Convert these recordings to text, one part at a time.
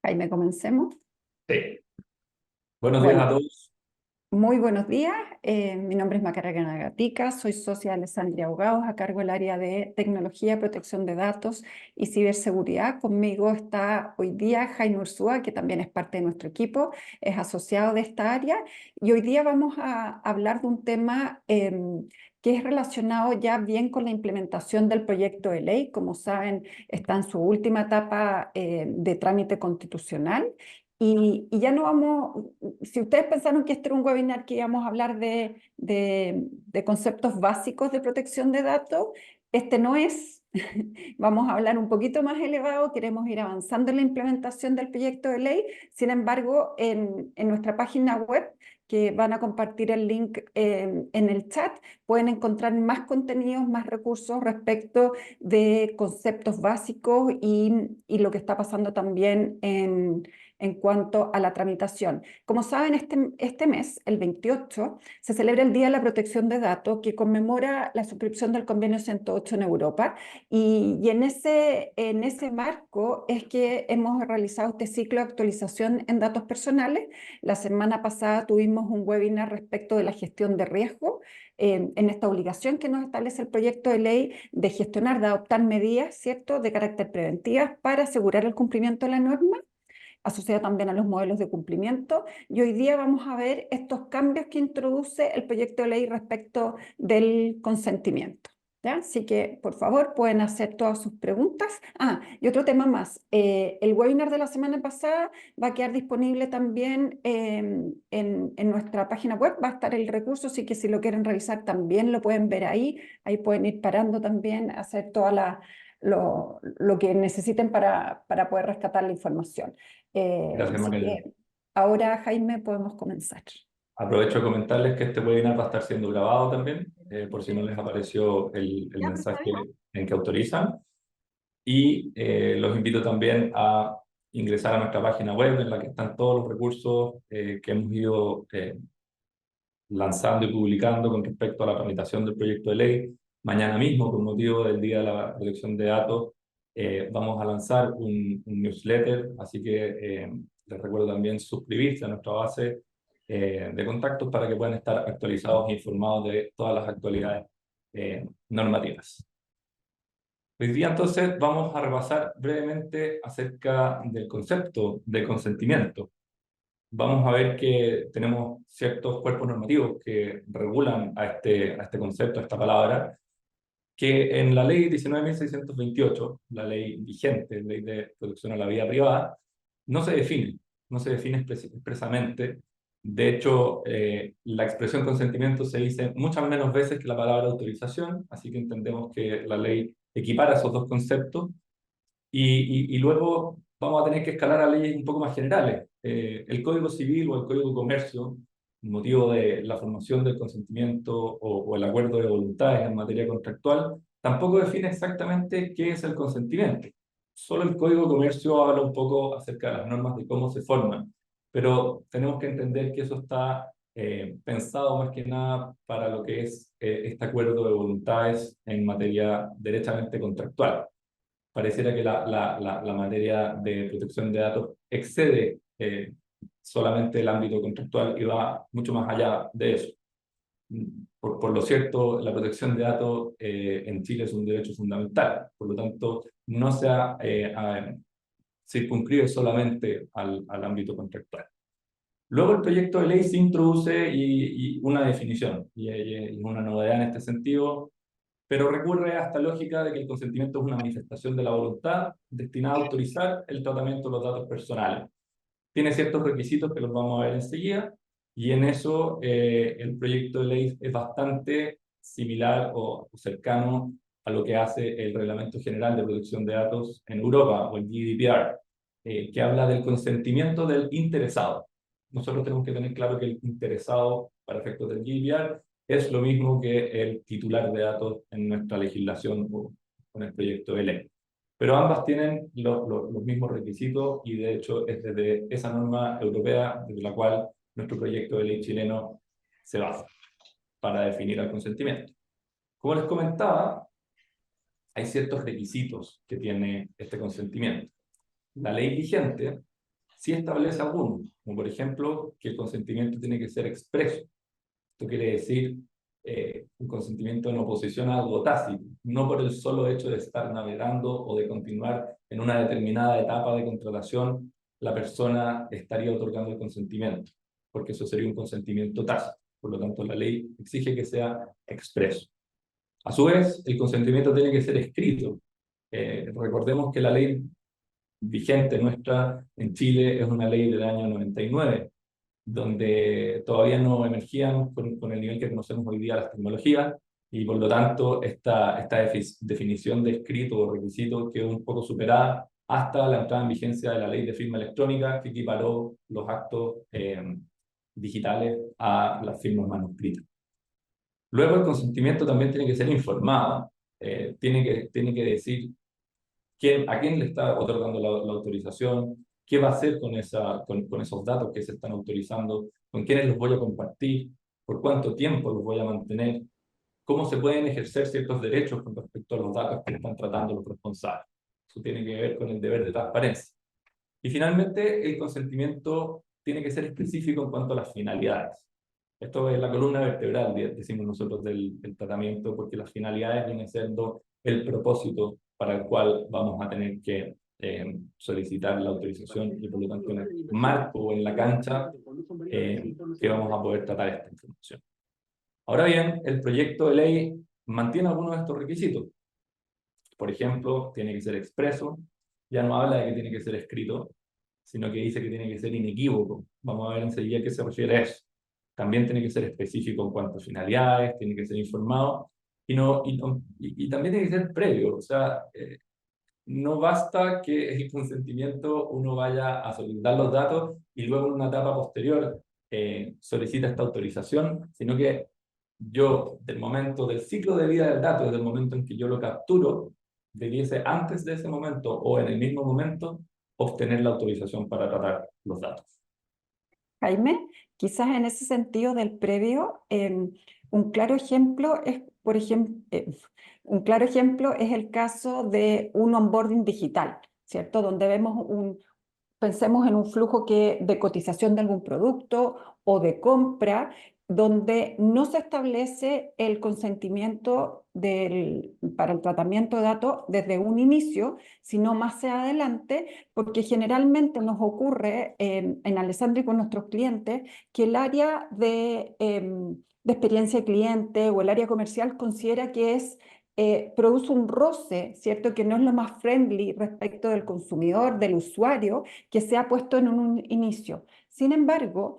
Jaime, comencemos. Sí. Buenos días a Bueno, todos. muy buenos días. Mi nombre es Macarena Gatica, soy socia de Alessandria Abogados a cargo del área de tecnología, protección de datos y ciberseguridad. Conmigo está hoy día Jaime Ursúa, que también es parte de nuestro equipo, es asociado de esta área. Y hoy día vamos a hablar de un tema que es relacionado ya bien con la implementación del proyecto de ley. Como saben, está en su última etapa de trámite constitucional. Y ya no vamos, si ustedes pensaron que este era un webinar que íbamos a hablar de conceptos básicos de protección de datos, este no es. Vamos a hablar un poquito más elevado, queremos ir avanzando en la implementación del proyecto de ley. Sin embargo, en nuestra página web, que van a compartir el link en el chat, pueden encontrar más contenidos, más recursos respecto de conceptos básicos y lo que está pasando también en cuanto a la tramitación. Como saben, este mes, el 28, se celebra el Día de la Protección de Datos, que conmemora la suscripción del Convenio 108 en Europa. Y en ese marco es que hemos realizado este ciclo de actualización en datos personales. La semana pasada tuvimos un webinar respecto de la gestión de riesgo, en esta obligación que nos establece el proyecto de ley de gestionar, de adoptar medidas, ¿cierto?, de carácter preventivas para asegurar el cumplimiento de la norma, asociado también a los modelos de cumplimiento. Y hoy día vamos a ver estos cambios que introduce el proyecto de ley respecto del consentimiento. ¿Ya? Así que, por favor, pueden hacer todas sus preguntas. Y otro tema más. El webinar de la semana pasada va a quedar disponible también en nuestra página web. Va a estar el recurso, así que si lo quieren revisar también lo pueden ver ahí. Ahí pueden ir parando también, hacer lo que necesiten para poder rescatar la información. Gracias, Así Macarena. que ahora, Jaime, podemos comenzar. Aprovecho de comentarles que este webinar va a estar siendo grabado también, por si no les apareció el Ya, pero está bien. mensaje en que autorizan. Y los invito también a ingresar a nuestra página web en la que están todos los recursos que hemos ido lanzando y publicando con respecto a la tramitación del proyecto de ley. Mañana mismo, con motivo del Día de la Protección de Datos, vamos a lanzar un newsletter, así que les recuerdo también suscribirse a nuestra base de contactos para que puedan estar actualizados e informados de todas las actualidades normativas. Hoy día entonces vamos a repasar brevemente acerca del concepto de consentimiento. Vamos a ver que tenemos ciertos cuerpos normativos que regulan a este concepto, a esta palabra, que en la ley 19.628, la ley vigente, ley de protección a la vida privada, no se define, no se define expresamente. De hecho, la expresión consentimiento se dice muchas menos veces que la palabra autorización, así que entendemos que la ley equipara esos dos conceptos y luego vamos a tener que escalar a leyes un poco más generales. El Código Civil o el Código de Comercio, motivo de la formación del consentimiento o el acuerdo de voluntades en materia contractual, tampoco define exactamente qué es el consentimiento. Solo el Código de Comercio habla un poco acerca de las normas de cómo se forman, pero tenemos que entender que eso está pensado más que nada para lo que es este acuerdo de voluntades en materia derechamente contractual. Pareciera que la materia de protección de datos excede solamente el ámbito contractual y va mucho más allá de eso. Por lo cierto, la protección de datos en Chile es un derecho fundamental, por lo tanto, no se circunscribe solamente al ámbito contractual. Luego el proyecto de ley se introduce y una definición, y una novedad en este sentido, pero recurre a esta lógica de que el consentimiento es una manifestación de la voluntad destinada a autorizar el tratamiento de los datos personales. Tiene ciertos requisitos que los vamos a ver enseguida, y en eso el proyecto de ley es bastante similar o cercano a lo que hace el Reglamento General de Protección de Datos en Europa, o el GDPR, que habla del consentimiento del interesado. Nosotros tenemos que tener claro que el interesado, para efectos del GDPR, es lo mismo que el titular de datos en nuestra legislación o con el proyecto de ley. Pero ambas tienen los mismos requisitos y de hecho es desde esa norma europea desde la cual nuestro proyecto de ley chileno se basa para definir el consentimiento. Como les comentaba, hay ciertos requisitos que tiene este consentimiento. La ley vigente sí establece algunos, como por ejemplo que el consentimiento tiene que ser expreso. Esto quiere decir un consentimiento en oposición a algo tácito, no por el solo hecho de estar navegando o de continuar en una determinada etapa de contratación, la persona estaría otorgando el consentimiento, porque eso sería un consentimiento tácito. Por lo tanto, la ley exige que sea expreso. A su vez, el consentimiento tiene que ser escrito. Recordemos que la ley vigente nuestra en Chile es una ley del año 99, donde todavía no emergían con el nivel que conocemos hoy día las tecnologías, y por lo tanto esta definición de escrito o requisito quedó un poco superada hasta la entrada en vigencia de la ley de firma electrónica, que equiparó los actos digitales a las firmas manuscritas. Luego el consentimiento también tiene que ser informado, tiene que decir a quién le está otorgando la autorización, qué va a hacer con esos datos que se están autorizando, con quiénes los voy a compartir, por cuánto tiempo los voy a mantener, cómo se pueden ejercer ciertos derechos con respecto a los datos que están tratando los responsables. Eso tiene que ver con el deber de transparencia. Y finalmente, el consentimiento tiene que ser específico en cuanto a las finalidades. Esto es la columna vertebral, decimos nosotros, del tratamiento, porque las finalidades vienen siendo el propósito para el cual vamos a tener que solicitar la autorización y por lo tanto en el marco o en la cancha que vamos a poder tratar esta información. Ahora bien, el proyecto de ley mantiene algunos de estos requisitos. Por ejemplo, tiene que ser expreso, ya no habla de que tiene que ser escrito, sino que dice que tiene que ser inequívoco. Vamos a ver enseguida a qué se refiere a eso. También tiene que ser específico en cuanto a finalidades, tiene que ser informado y también tiene que ser previo. O sea, no basta que el consentimiento uno vaya a solicitar los datos y luego en una etapa posterior solicita esta autorización, sino que yo, del momento del ciclo de vida del dato, desde el momento en que yo lo capturo, debiese antes de ese momento o en el mismo momento obtener la autorización para tratar los datos. Jaime, quizás en ese sentido del previo, un claro ejemplo es, por ejemplo, un claro ejemplo es el caso de un onboarding digital, ¿cierto? Donde pensemos en un flujo de cotización de algún producto o de compra, donde no se establece el consentimiento para el tratamiento de datos desde un inicio, sino más adelante, porque generalmente nos ocurre en Alessandri con nuestros clientes que el área de experiencia de cliente o el área comercial considera que produce un roce, ¿cierto? Que no es lo más friendly respecto del consumidor, del usuario, que se ha puesto en un inicio. Sin embargo,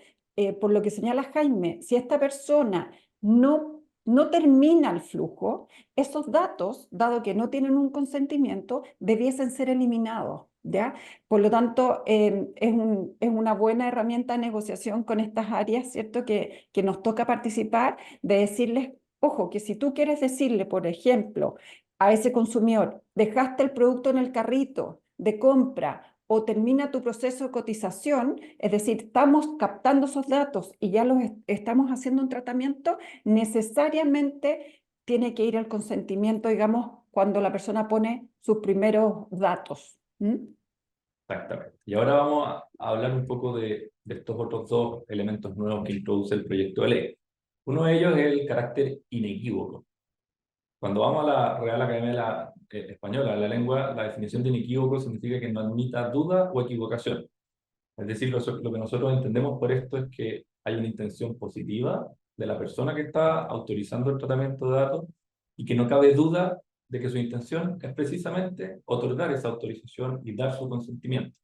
por lo que señala Jaime, si esta persona no termina el flujo, esos datos, dado que no tienen un consentimiento, debiesen ser eliminados, ¿ya? Por lo tanto, es una buena herramienta de negociación con estas áreas, ¿cierto? Que nos toca participar, de decirles, ojo, que si tú quieres decirle, por ejemplo, a ese consumidor, dejaste el producto en el carrito de compra o termina tu proceso de cotización, es decir, estamos captando esos datos y ya los estamos haciendo un tratamiento, necesariamente tiene que ir el consentimiento, digamos, cuando la persona pone sus primeros datos. ¿Mm? Exactamente. Y ahora vamos a hablar un poco de estos otros dos elementos nuevos que introduce el proyecto de ley. Uno de ellos es el carácter inequívoco. Cuando vamos a la Real Academia Española de la Lengua, la definición de inequívoco significa que no admita duda o equivocación. Es decir, lo que nosotros entendemos por esto es que hay una intención positiva de la persona que está autorizando el tratamiento de datos y que no cabe duda de que su intención es precisamente otorgar esa autorización y dar su consentimiento,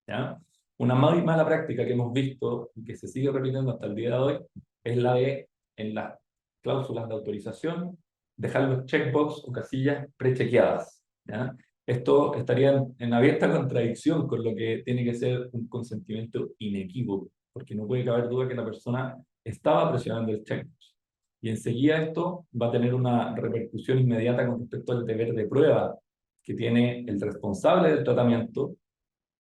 ¿ya? Una muy mala práctica que hemos visto y que se sigue repitiendo hasta el día de hoy es la de, en las cláusulas de autorización, dejar los checkbox o casillas prechequeadas, ¿ya? Esto estaría en abierta contradicción con lo que tiene que ser un consentimiento inequívoco, porque no puede caber duda que la persona estaba presionando el checkbox. Y enseguida esto va a tener una repercusión inmediata con respecto al deber de prueba que tiene el responsable del tratamiento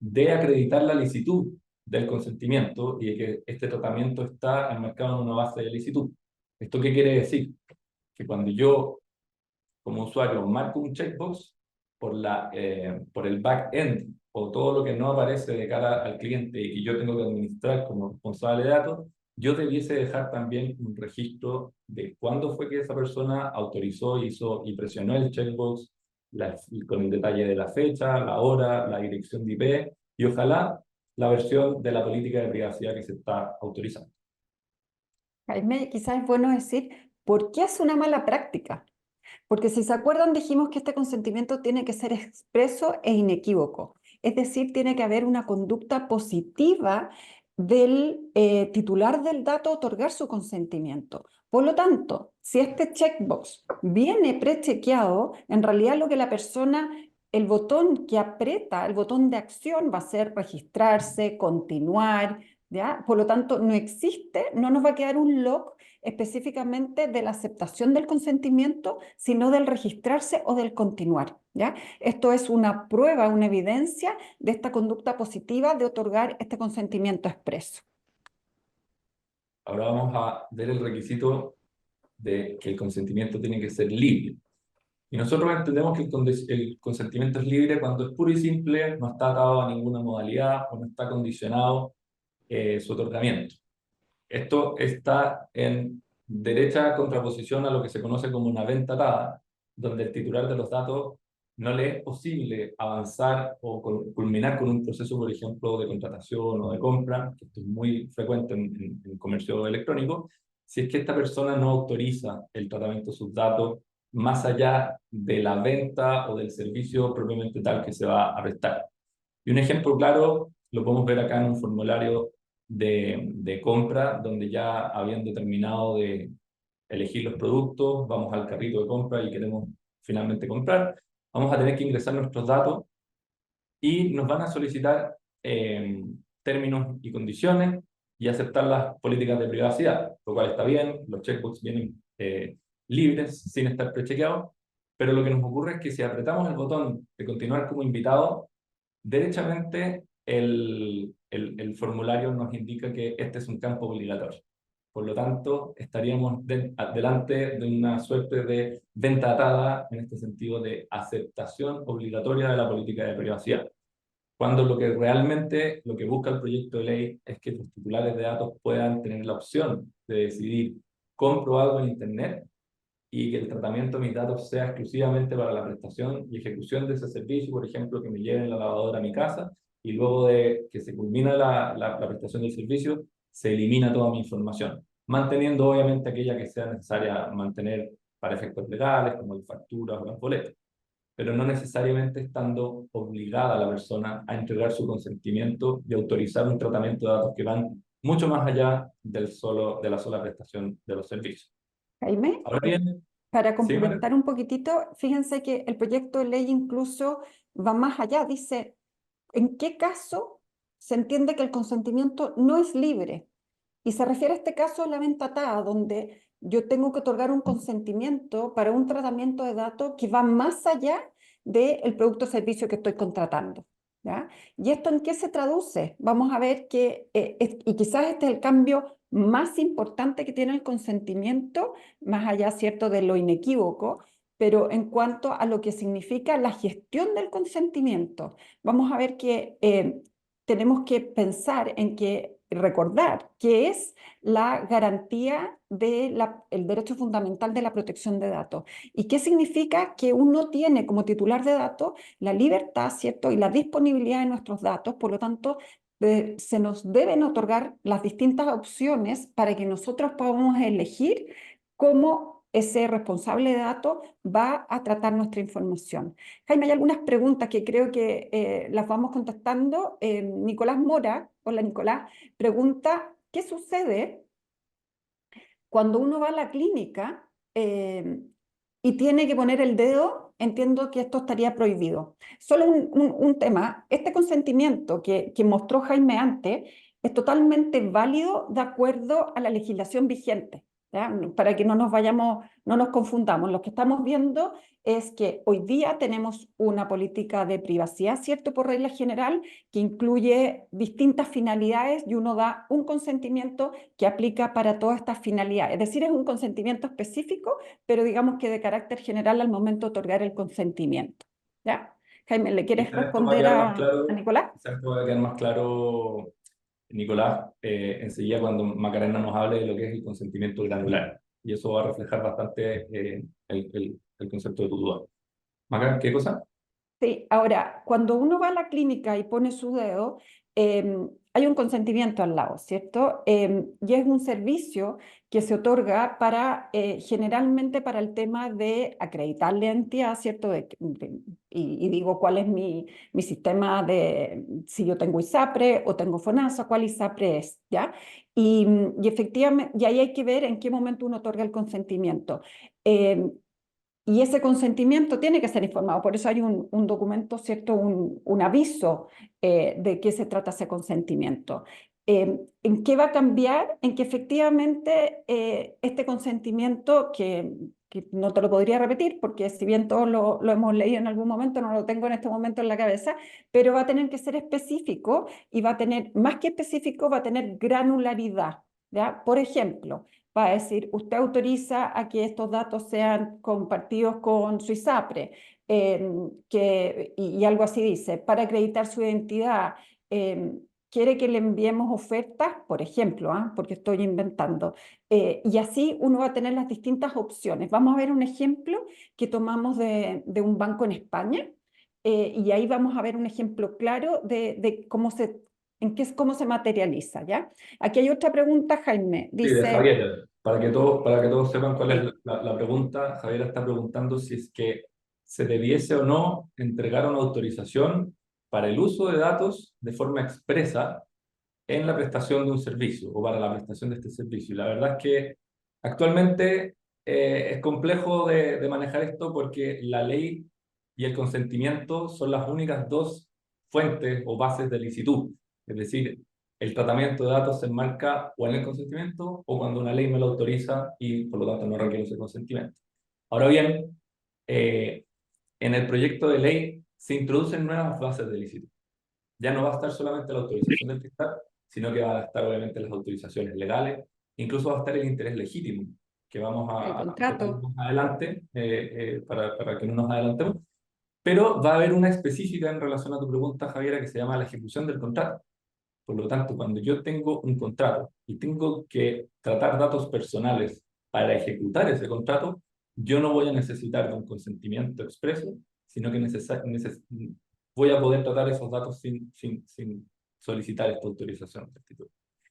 de acreditar la licitud del consentimiento y de que este tratamiento está enmarcado en una base de licitud. ¿Esto qué quiere decir? Que cuando yo, como usuario, marco un checkbox, por el back-end o todo lo que no aparece de cara al cliente y que yo tengo que administrar como responsable de datos, yo debiese dejar también un registro de cuándo fue que esa persona autorizó, hizo y presionó el checkbox, con el detalle de la fecha, la hora, la dirección de IP y ojalá la versión de la política de privacidad que se está autorizando. Jaime, quizás es bueno decir, ¿por qué es una mala práctica? Porque si se acuerdan, dijimos que este consentimiento tiene que ser expreso e inequívoco. Es decir, tiene que haber una conducta positiva del titular del dato a otorgar su consentimiento. Por lo tanto, si este checkbox viene prechequeado, en realidad lo que la persona, el botón que aprieta, el botón de acción va a ser registrarse, continuar, ¿ya? Por lo tanto, no existe, no nos va a quedar un log específicamente de la aceptación del consentimiento, sino del registrarse o del continuar, ¿ya? Esto es una prueba, una evidencia de esta conducta positiva de otorgar este consentimiento expreso. Ahora vamos a ver el requisito de que el consentimiento tiene que ser libre. Y nosotros entendemos que el consentimiento es libre cuando es puro y simple, no está atado a ninguna modalidad o no está condicionado su otorgamiento. Esto está en derecha contraposición a lo que se conoce como una venta atada, donde el titular de los datos no le es posible avanzar o culminar con un proceso, por ejemplo, de contratación o de compra, que esto es muy frecuente en comercio electrónico, si es que esta persona no autoriza el tratamiento de sus datos más allá de la venta o del servicio propiamente tal que se va a prestar. Y un ejemplo claro lo podemos ver acá en un formulario de compra, donde ya habiendo terminado de elegir los productos, vamos al carrito de compra y queremos finalmente comprar, vamos a tener que ingresar nuestros datos y nos van a solicitar términos y condiciones y aceptar las políticas de privacidad, lo cual está bien, los checkbox vienen libres, sin estar prechequeados, pero lo que nos ocurre es que si apretamos el botón de continuar como invitado, derechamente el formulario nos indica que este es un campo obligatorio. Por lo tanto, estaríamos delante de una suerte de venta atada en este sentido de aceptación obligatoria de la política de privacidad. Cuando lo que realmente, lo que busca el proyecto de ley es que los titulares de datos puedan tener la opción de decidir, compro algo en Internet y que el tratamiento de mis datos sea exclusivamente para la prestación y ejecución de ese servicio, por ejemplo, que me lleven la lavadora a mi casa y luego de que se culmina la prestación del servicio, se elimina toda mi información, manteniendo obviamente aquella que sea necesaria mantener para efectos legales, como las facturas o las boletas, pero no necesariamente estando obligada la persona a entregar su consentimiento y autorizar un tratamiento de datos que van mucho más allá de la sola prestación de los servicios. Jaime, Ahora bien, para sí, María. complementar un poquitito, fíjense que el proyecto de ley incluso va más allá, dice, ¿en qué caso se entiende que el consentimiento no es libre? Y se refiere a este caso de la venta atada, donde yo tengo que otorgar un consentimiento para un tratamiento de datos que va más allá del producto o servicio que estoy contratando, ¿ya? ¿Y esto en qué se traduce? Vamos a ver que, y quizás este es el cambio más importante que tiene el consentimiento, más allá, ¿cierto?, de lo inequívoco, pero en cuanto a lo que significa la gestión del consentimiento, vamos a ver que tenemos que pensar en que recordar que es la garantía del derecho fundamental de la protección de datos. ¿Y qué significa? Que uno tiene como titular de datos la libertad, ¿cierto? Y la disponibilidad de nuestros datos, por lo tanto, se nos deben otorgar las distintas opciones para que nosotros podamos elegir cómo ese responsable de datos va a tratar nuestra información. Jaime, hay algunas preguntas que creo que las vamos contestando. Nicolás Mora, hola Nicolás, pregunta, ¿qué sucede cuando uno va a la clínica y tiene que poner el dedo? Entiendo que esto estaría prohibido. Solo un tema, este consentimiento que mostró Jaime antes es totalmente válido de acuerdo a la legislación vigente, ¿ya? Para que no nos vayamos, no nos confundamos. Lo que estamos viendo es que hoy día tenemos una política de privacidad, ¿cierto? Por regla general, que incluye distintas finalidades y uno da un consentimiento que aplica para todas estas finalidades. Es decir, es un consentimiento específico, pero digamos que de carácter general al momento de otorgar el consentimiento, ¿Ya? Jaime, ¿le quieres Esto va a responder quedar más a claro, Nicolás? exacto, va a quedar más claro, Nicolás, enseguida cuando Macarena nos hable de lo que es el consentimiento granular. Y eso va a reflejar bastante el concepto de tu duda. Macarena, ¿qué cosa? Sí, ahora, cuando uno va a la clínica y pone su dedo, hay un consentimiento al lado, ¿cierto? Y es un servicio que se otorga para, generalmente para el tema de acreditar la entidad, ¿cierto? Y digo cuál es mi sistema de, si yo tengo ISAPRE o tengo FONASA, cuál ISAPRE es, ¿ya? Y efectivamente, y ahí hay que ver en qué momento uno otorga el consentimiento. Em, y ese consentimiento tiene que ser informado, por eso hay un documento, ¿cierto? Un aviso de qué se trata ese consentimiento. ¿En qué va a cambiar? En que efectivamente este consentimiento, que no te lo podría repetir, porque si bien todos lo hemos leído en algún momento, no lo tengo en este momento en la cabeza, pero va a tener que ser específico y va a tener, más que específico, va a tener granularidad, ¿ya? Por ejemplo, va a decir, usted autoriza a que estos datos sean compartidos con su ISAPRE, y algo así dice, para acreditar su identidad, quiere que le enviemos ofertas, por ejemplo, porque estoy inventando, y así uno va a tener las distintas opciones. Vamos a ver un ejemplo que tomamos de un banco en España, y ahí vamos a ver un ejemplo claro de cómo cómo se materializa, ¿ya? Aquí hay otra pregunta, Jaime. Sí, de Dice, Javier. Para que todos sepan cuál es sí, la pregunta, Javier está preguntando si es que se debiese o no entregar una autorización para el uso de datos de forma expresa en la prestación de un servicio o para la prestación de este servicio. Y la verdad es que actualmente es complejo de manejar esto porque la ley y el consentimiento son las únicas dos fuentes o bases de licitud. Es decir, el tratamiento de datos se enmarca o en el consentimiento o cuando una ley me lo autoriza y por lo tanto no requiere ese consentimiento. Ahora bien, eh, en el proyecto de ley se introducen nuevas bases de licitud. Ya no va a estar solamente la autorización del fiscal, sino que va a estar obviamente las autorizaciones legales, incluso va a estar el interés legítimo, que vamos el a tocar contrato. más adelante, para que no nos adelantemos, pero va a haber una específica en relación a tu pregunta, Javiera, que se llama la ejecución del contrato. Por lo tanto, cuando yo tengo un contrato y tengo que tratar datos personales para ejecutar ese contrato, yo no voy a necesitar de un consentimiento expreso, sino que voy a poder tratar esos datos sin solicitar esta autorización del título.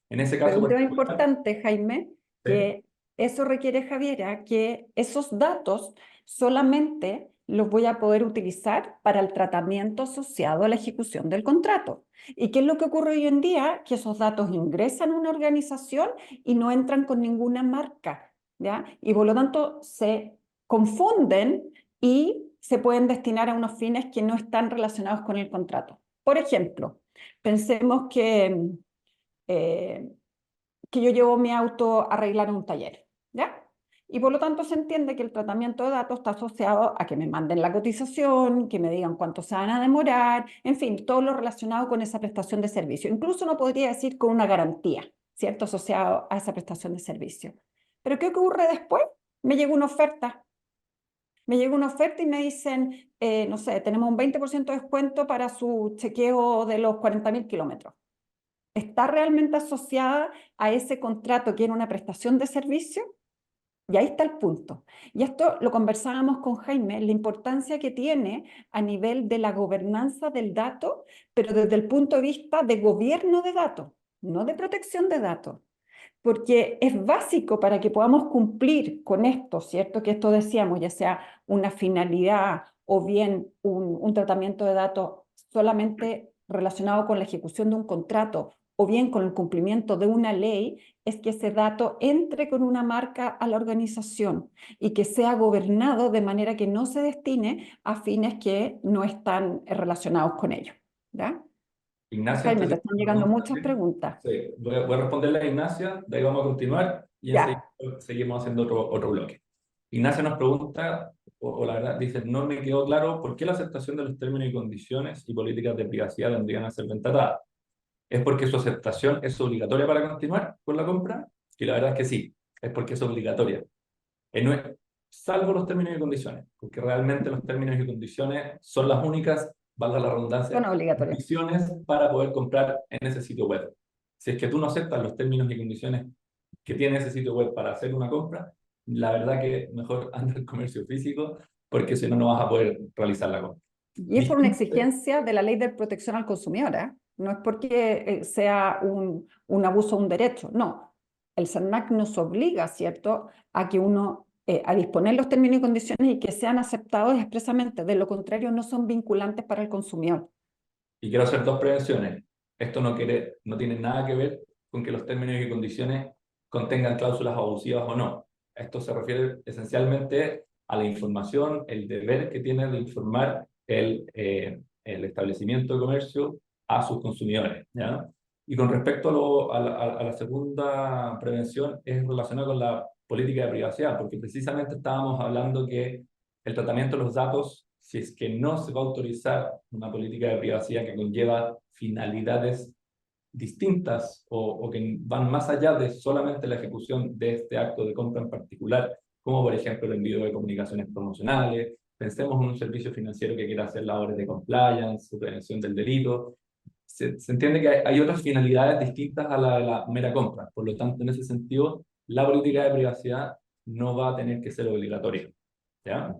En ese Pero caso un tema particular, importante, Jaime, ¿sí? que eso requiere, Javiera, que esos datos solamente los voy a poder utilizar para el tratamiento asociado a la ejecución del contrato. ¿Y qué es lo que ocurre hoy en día? Que esos datos ingresan a una organización y no entran con ninguna marca, ¿ya? Y por lo tanto se confunden y se pueden destinar a unos fines que no están relacionados con el contrato. Por ejemplo, pensemos eh, que yo llevo mi auto a arreglar en un taller, ¿ya? Y por lo tanto se entiende que el tratamiento de datos está asociado a que me manden la cotización, que me digan cuánto se van a demorar, en fin, todo lo relacionado con esa prestación de servicio. Incluso no podría decir con una garantía, ¿cierto? Asociado a esa prestación de servicio. Pero ¿qué ocurre después? Me llega una oferta. Me llega una oferta y me dicen, no sé, tenemos un 20% de descuento para su chequeo de los 40.000 kilómetros. ¿Está realmente asociada a ese contrato que era una prestación de servicio? Y ahí está el punto. Y esto lo conversábamos con Jaime, la importancia que tiene a nivel de la gobernanza del dato, pero desde el punto de vista de gobierno de datos, no de protección de datos. Porque es básico para que podamos cumplir con esto, ¿cierto? Que esto decíamos, ya sea una finalidad o bien un tratamiento de datos solamente relacionado con la ejecución de un contrato o bien con el cumplimiento de una ley, es que ese dato entre con una marca a la organización y que sea gobernado de manera que no se destine a fines que no están relacionados con ello. ¿Ya? Ignacia está Jaime, te haciendo están una llegando pregunta muchas también. preguntas. Sí, voy a responderle a Ignacia, de ahí vamos a continuar y enseguida Ya. seguimos haciendo otro bloque. Ignacia nos pregunta, o la verdad, dice, no me quedó claro por qué la aceptación de los términos y condiciones y políticas de privacidad tendrían a ser tratadas. ¿Es porque su aceptación es obligatoria para continuar con la compra? Y la verdad es que sí, es porque es obligatoria. salvo los términos y condiciones, porque realmente los términos y condiciones son las únicas, valga la Son redundancia, obligatorios. condiciones para poder comprar en ese sitio web. Si es que tú no aceptas los términos y condiciones que tiene ese sitio web para hacer una compra, la verdad que mejor anda el comercio físico, porque si no, no vas a poder realizar la compra. Y es por una exigencia de la ley de protección al consumidor, ¿eh? No es porque sea un abuso de un derecho, no. El SERNAC nos obliga, ¿cierto?, a que uno, a disponer los términos y condiciones y que sean aceptados expresamente. De lo contrario, no son vinculantes para el consumidor. Y quiero hacer dos prevenciones. Esto no tiene nada que ver con que los términos y condiciones contengan cláusulas abusivas o no. Esto se refiere esencialmente a la información, el deber que tiene de informar el establecimiento de comercio a sus consumidores, ¿ya? Y con respecto a la segunda prevención, es relacionada con la política de privacidad, porque precisamente estábamos hablando que el tratamiento de los datos, si es que no se va a autorizar una política de privacidad que conlleva finalidades distintas o que van más allá de solamente la ejecución de este acto de compra en particular, como por ejemplo el envío de comunicaciones promocionales. Pensemos en un servicio financiero que quiera hacer labores de compliance, su prevención del delito. Se entiende que hay otras finalidades distintas a la de la mera compra. Por lo tanto, en ese sentido, la política de privacidad no va a tener que ser obligatoria, ¿ya?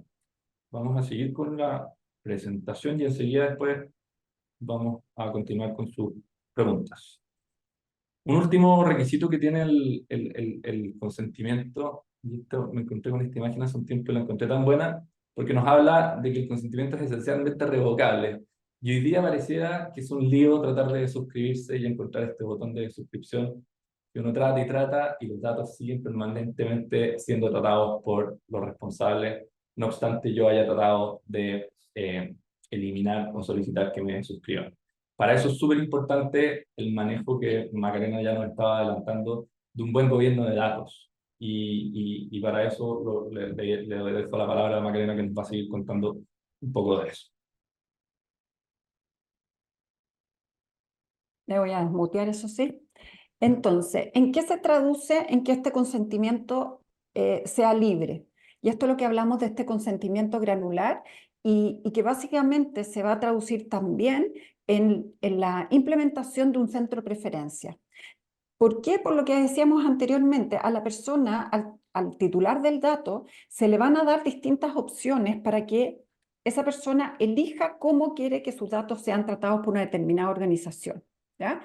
Vamos a seguir con la presentación y enseguida después vamos a continuar con sus preguntas. Un último requisito que tiene el consentimiento, y esto me encontré con esta imagen hace un tiempo y la encontré tan buena, porque nos habla de que el consentimiento es esencialmente revocable. Y hoy día pareciera que es un lío tratar de suscribirse y encontrar este botón de suscripción que uno trata y los datos siguen permanentemente siendo tratados por los responsables. No obstante, yo haya tratado de eliminar o solicitar que me suscriban. Para eso es súper importante el manejo que Macarena ya nos estaba adelantando de un buen gobierno de datos. Y para eso le dejo la palabra a Macarena que nos va a seguir contando un poco de eso. Le voy a desmutear, eso sí. Entonces, ¿en qué se traduce en que este consentimiento sea libre? Y esto es lo que hablamos de este consentimiento granular y que básicamente se va a traducir también en la implementación de un centro de preferencia. ¿Por qué? Por lo que decíamos anteriormente, a la persona, al titular del dato, se le van a dar distintas opciones para que esa persona elija cómo quiere que sus datos sean tratados por una determinada organización, ¿ya?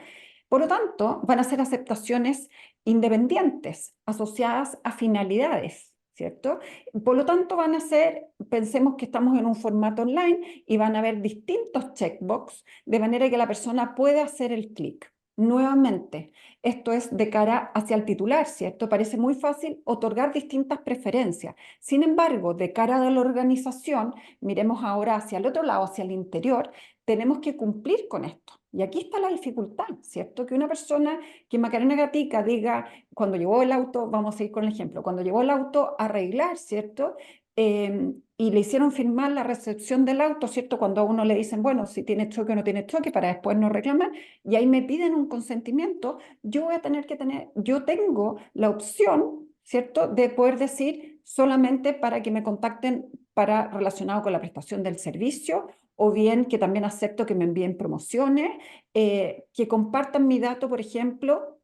Por lo tanto, van a ser aceptaciones independientes, asociadas a finalidades, ¿cierto? Por lo tanto, van a ser, pensemos que estamos en un formato online y van a haber distintos checkbox, de manera que la persona puede hacer el clic. Nuevamente, esto es de cara hacia el titular, ¿cierto? Parece muy fácil otorgar distintas preferencias. Sin embargo, de cara a la organización, miremos ahora hacia el otro lado, hacia el interior, tenemos que cumplir con esto. Y aquí está la dificultad, ¿cierto? Que una persona, que Macarena Gatica diga, cuando llevó el auto, vamos a ir con el ejemplo, cuando llevó el auto a arreglar, ¿cierto? Y le hicieron firmar la recepción del auto, ¿cierto? Cuando a uno le dicen, bueno, si tiene choque o no tiene choque, para después no reclamar, y ahí me piden un consentimiento, yo voy a tener que tener, yo tengo la opción, ¿cierto?, de poder decir solamente para que me contacten para relacionado con la prestación del servicio, o bien que también acepto que me envíen promociones, que compartan mi dato, por ejemplo,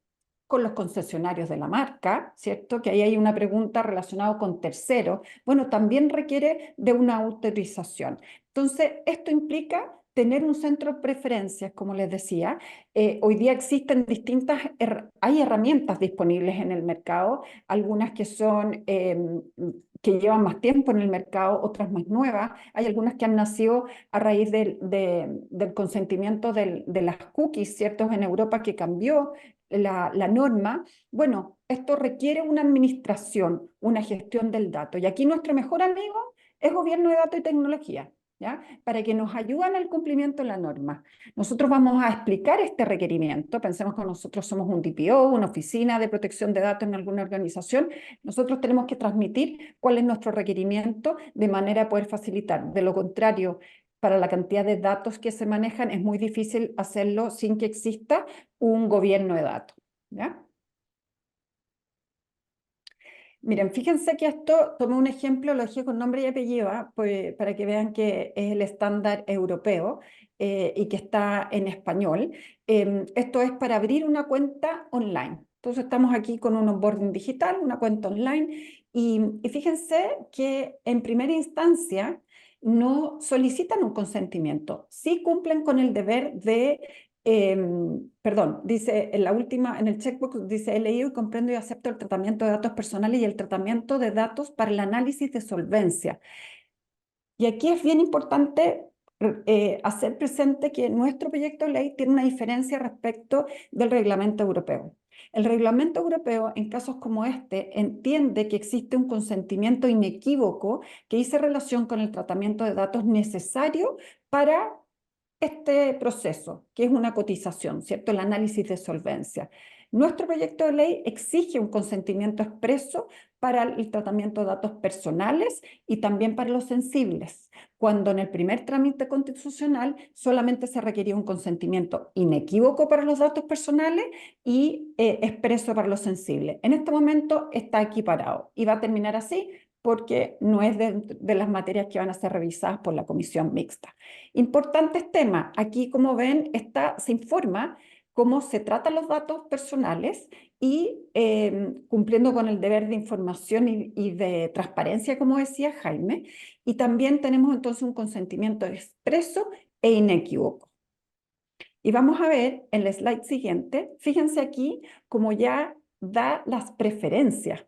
con los concesionarios de la marca, ¿cierto? Que ahí hay una pregunta relacionada con terceros. Bueno, también requiere de una autorización. Entonces, esto implica tener un centro de preferencias, como les decía. Hoy día existen distintas, hay herramientas disponibles en el mercado, algunas que son, que llevan más tiempo en el mercado, otras más nuevas. Hay algunas que han nacido a raíz del consentimiento de las cookies, ¿cierto? En Europa, que cambió la norma. Bueno, esto requiere una administración, una gestión del dato. Y aquí nuestro mejor amigo es Gobierno de Datos y Tecnología, ¿ya? Para que nos ayuden al cumplimiento de la norma. Nosotros vamos a explicar este requerimiento. Pensemos que nosotros somos un DPO, una oficina de protección de datos en alguna organización. Nosotros tenemos que transmitir cuál es nuestro requerimiento de manera a poder facilitar. De lo contrario, para la cantidad de datos que se manejan, es muy difícil hacerlo sin que exista un gobierno de datos, ¿ya? Miren, fíjense que esto, tomé un ejemplo, lo dejé con nombre y apellido, pues, para que vean que es el estándar europeo y que está en español. Esto es para abrir una cuenta online. Entonces estamos aquí con un onboarding digital, una cuenta online, y fíjense que en primera instancia no solicitan un consentimiento, sí cumplen con el deber de perdón, dice en la última, en el checkbox, dice, he leído y comprendo y acepto el tratamiento de datos personales y el tratamiento de datos para el análisis de solvencia. Y aquí es bien importante hacer presente que nuestro proyecto de ley tiene una diferencia respecto del reglamento europeo. El reglamento europeo, en casos como este, entiende que existe un consentimiento inequívoco que dice relación con el tratamiento de datos necesario para este proceso, que es una cotización, ¿cierto? El análisis de solvencia. Nuestro proyecto de ley exige un consentimiento expreso para el tratamiento de datos personales y también para los sensibles, cuando en el primer trámite constitucional solamente se requería un consentimiento inequívoco para los datos personales y expreso para los sensibles. En este momento está equiparado y va a terminar así porque no es de las materias que van a ser revisadas por la comisión mixta. Importantes temas. Aquí, como ven, se informa cómo se tratan los datos personales y cumpliendo con el deber de información y de transparencia, como decía Jaime. Y también tenemos entonces un consentimiento expreso e inequívoco. Y vamos a ver en el slide siguiente, fíjense aquí cómo ya da las preferencias.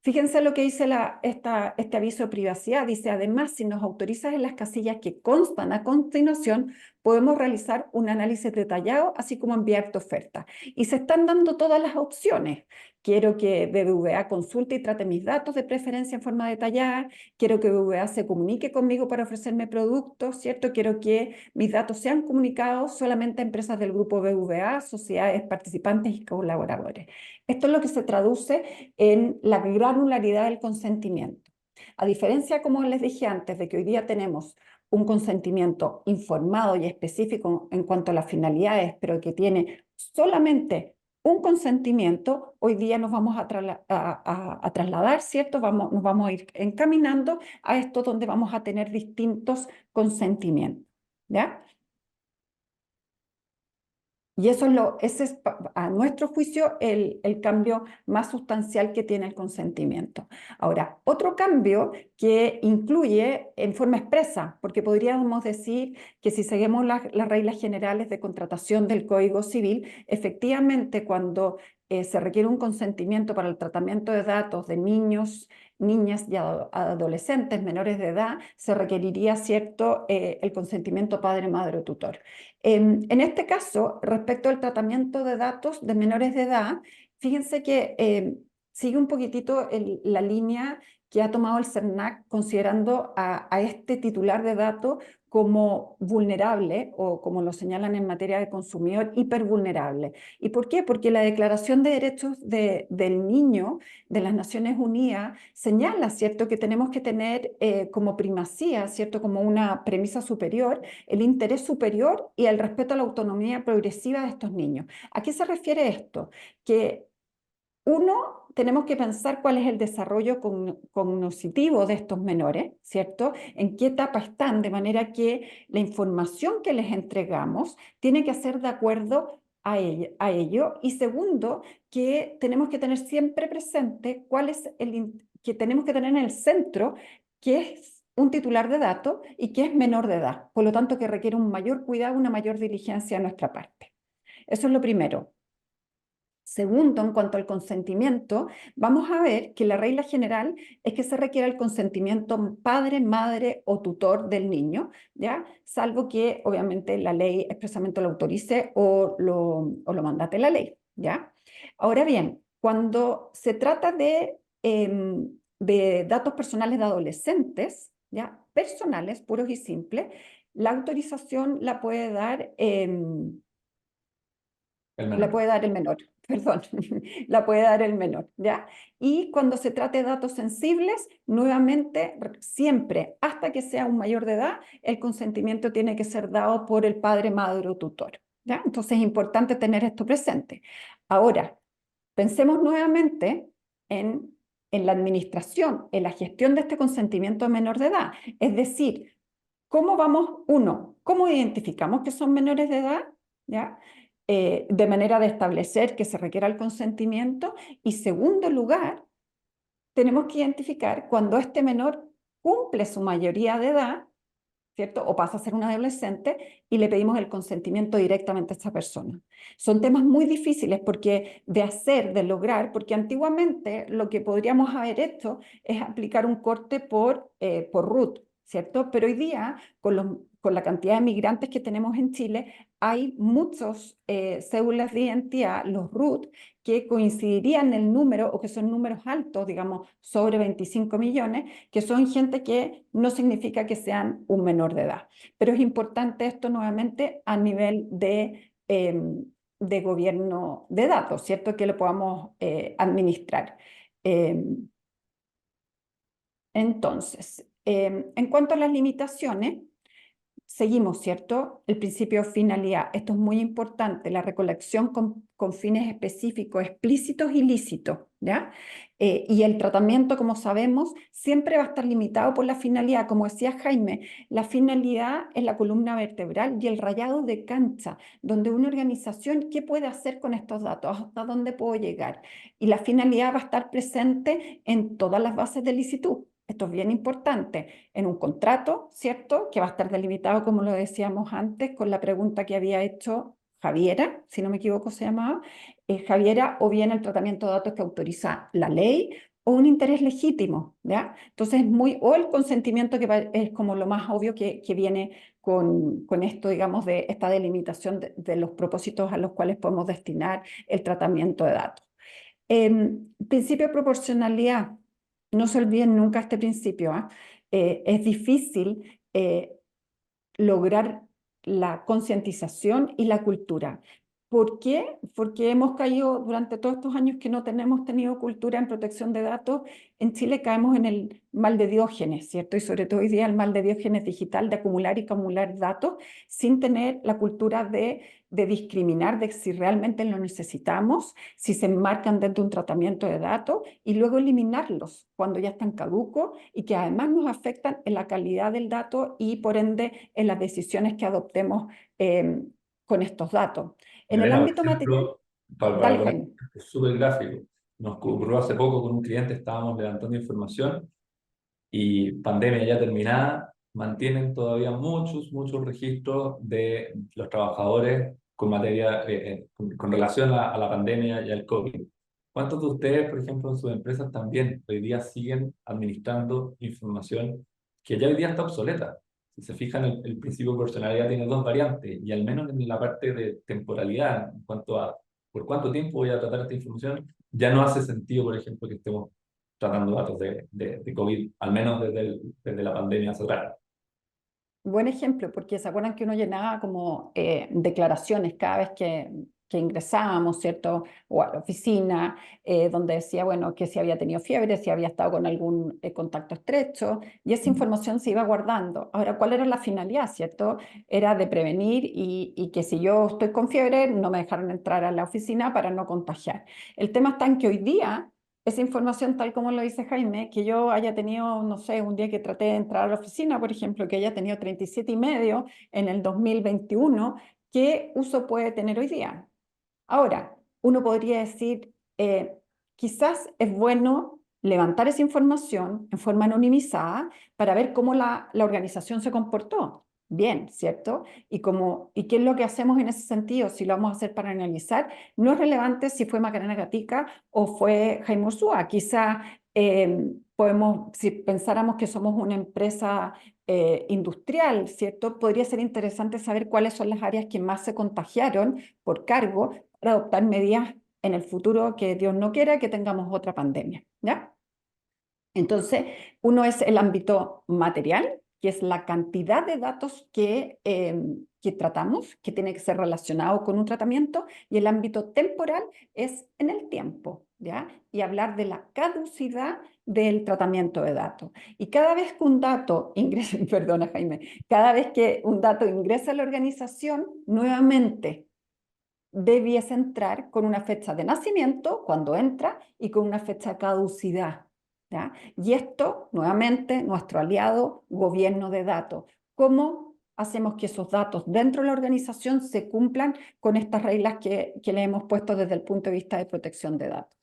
Fíjense lo que dice este aviso de privacidad. Dice, además, si nos autorizas en las casillas que constan a continuación, podemos realizar un análisis detallado, así como enviar tu oferta. Y se están dando todas las opciones. Quiero que BBVA consulte y trate mis datos de preferencia en forma detallada. Quiero que BBVA se comunique conmigo para ofrecerme productos, ¿cierto? Quiero que mis datos sean comunicados solamente a empresas del grupo BBVA, sociedades participantes y colaboradores. Esto es lo que se traduce en la granularidad del consentimiento. A diferencia, como les dije antes, de que hoy día tenemos un consentimiento informado y específico en cuanto a las finalidades, pero que tiene solamente un consentimiento, hoy día nos vamos a trasladar, ¿cierto? Nos vamos a ir encaminando a esto donde vamos a tener distintos consentimientos, ¿ya? Y ese es, a nuestro juicio, el cambio más sustancial que tiene el consentimiento. Ahora, otro cambio que incluye en forma expresa, porque podríamos decir que si seguimos las reglas generales de contratación del Código Civil, efectivamente cuando se requiere un consentimiento para el tratamiento de datos de niños, niñas y adolescentes menores de edad, se requeriría, ¿cierto?, el consentimiento padre, madre o tutor. En este caso, respecto al tratamiento de datos de menores de edad, fíjense que sigue un poquitito la línea que ha tomado el CERNAC considerando a este titular de datos como vulnerable o como lo señalan en materia de consumidor, hipervulnerable. ¿Y por qué? Porque la Declaración de Derechos del Niño de las Naciones Unidas señala, ¿cierto?, que tenemos que tener como primacía, ¿cierto?, como una premisa superior, el interés superior y el respeto a la autonomía progresiva de estos niños. ¿A qué se refiere esto? Que uno, tenemos que pensar cuál es el desarrollo cognitivo de estos menores, ¿cierto? En qué etapa están, de manera que la información que les entregamos tiene que ser de acuerdo a ello. Y segundo, que tenemos que tener siempre presente cuál es que tenemos que tener en el centro, que es un titular de datos y que es menor de edad. Por lo tanto, que requiere un mayor cuidado, una mayor diligencia de nuestra parte. Eso es lo primero. Segundo, en cuanto al consentimiento, vamos a ver que la regla general es que se requiere el consentimiento padre, madre o tutor del niño, ¿ya? Salvo que obviamente la ley expresamente lo autorice o lo mandate la ley, ¿ya? Ahora bien, cuando se trata de datos personales de adolescentes, ¿ya? Personales, puros y simples, la autorización la puede dar la puede dar el menor, perdón, la puede dar el menor, ¿ya? Y cuando se trate de datos sensibles, nuevamente, siempre, hasta que sea un mayor de edad, el consentimiento tiene que ser dado por el padre, madre o tutor, ¿ya? Entonces es importante tener esto presente. Ahora, pensemos nuevamente en en la administración, en la gestión de este consentimiento de menor de edad. Es decir, ¿cómo vamos? Uno, ¿cómo identificamos que son menores de edad? ¿Ya? De manera de establecer que se requiera el consentimiento. Y segundo lugar, tenemos que identificar cuando este menor cumple su mayoría de edad, ¿cierto? O pasa a ser un adolescente y le pedimos el consentimiento directamente a esa persona. Son temas muy difíciles porque de hacer, de lograr, porque antiguamente lo que podríamos haber hecho es aplicar un corte por RUT, ¿cierto? Pero hoy día, con la cantidad de migrantes que tenemos en Chile, hay muchos cédulas de identidad, los RUT, que coincidirían en el número o que son números altos, digamos, sobre 25 millones, que son gente que no significa que sean un menor de edad. Pero es importante esto nuevamente a nivel de gobierno de datos, ¿cierto? Que lo podamos administrar. Eh, en cuanto a las limitaciones, seguimos, ¿cierto? El principio de finalidad. Esto es muy importante, la recolección con fines específicos, explícitos y lícitos, ¿ya? Y el tratamiento, como sabemos, siempre va a estar limitado por la finalidad. Como decía Jaime, la finalidad es la columna vertebral y el rayado de cancha, donde una organización, ¿qué puede hacer con estos datos? ¿Hasta dónde puedo llegar? Y la finalidad va a estar presente en todas las bases de licitud. Esto es bien importante en un contrato, ¿cierto? Que va a estar delimitado, como lo decíamos antes, con la pregunta que había hecho Javiera, si no me equivoco se llamaba, Javiera, o bien el tratamiento de datos que autoriza la ley o un interés legítimo, ¿ya? Entonces, o el consentimiento que es como lo más obvio que viene con esto, digamos, de esta delimitación de los propósitos a los cuales podemos destinar el tratamiento de datos. Principio de proporcionalidad. No se olviden nunca este principio, ¿eh? Es difícil lograr la concientización y la cultura. ¿Por qué? Porque hemos caído durante todos estos años que no tenemos tenido cultura en protección de datos. En Chile caemos en el mal de Diógenes, ¿cierto? Y sobre todo hoy día el mal de Diógenes digital de acumular y acumular datos sin tener la cultura de discriminar de si realmente lo necesitamos, si se enmarcan dentro de un tratamiento de datos y luego eliminarlos cuando ya están caducos y que además nos afectan en la calidad del dato y por ende en las decisiones que adoptemos con estos datos. En el Elena, por ámbito material, ejemplo, para dale, poner Jaime. un súper gráfico, nos ocurrió hace poco con un cliente, estábamos levantando información y pandemia ya terminada, mantienen todavía muchos registros de los trabajadores con materia, con relación a la pandemia y al COVID. ¿Cuántos de ustedes, por ejemplo, en sus empresas también hoy día siguen administrando información que ya hoy día está obsoleta? Si se fijan, el principio de proporcionalidad tiene dos variantes y al menos en la parte de temporalidad, en cuanto a por cuánto tiempo voy a tratar esta información, ya no hace sentido, por ejemplo, que estemos tratando datos de COVID, al menos desde la pandemia hacia atrás. Buen ejemplo, porque se acuerdan que uno llenaba como declaraciones cada vez que ingresábamos, ¿cierto? O a la oficina, donde decía, bueno, que si había tenido fiebre, si había estado con algún contacto estrecho, y esa información se iba guardando. Ahora, ¿cuál era la finalidad, cierto? Era de prevenir y que si yo estoy con fiebre, no me dejaron entrar a la oficina para no contagiar. El tema está en que hoy día esa información, tal como lo dice Jaime, que yo haya tenido, no sé, un día que traté de entrar a la oficina, por ejemplo, que haya tenido 37,5 en el 2021, ¿qué uso puede tener hoy día? Ahora, uno podría decir, quizás es bueno levantar esa información en forma anonimizada para ver cómo la organización se comportó. Bien, ¿cierto? ¿Y qué es lo que hacemos en ese sentido? Si lo vamos a hacer para analizar, no es relevante si fue Macarena Gatica o fue Jaime Ursúa. Quizá si pensáramos que somos una empresa industrial, ¿cierto? Podría ser interesante saber cuáles son las áreas que más se contagiaron por cargo para adoptar medidas en el futuro que Dios no quiera que tengamos otra pandemia, ¿ya? Entonces, uno es el ámbito material, que es la cantidad de datos que tratamos, que tiene que ser relacionado con un tratamiento, y el ámbito temporal es en el tiempo, ¿ya? Y hablar de la caducidad del tratamiento de datos. Y cada vez que un dato ingresa, perdona Jaime, cada vez que un dato ingresa a la organización, nuevamente debiese entrar con una fecha de nacimiento cuando entra y con una fecha de caducidad ¿ya? Y esto, nuevamente, nuestro aliado, gobierno de datos. ¿Cómo hacemos que esos datos dentro de la organización se cumplan con estas reglas que le hemos puesto desde el punto de vista de protección de datos?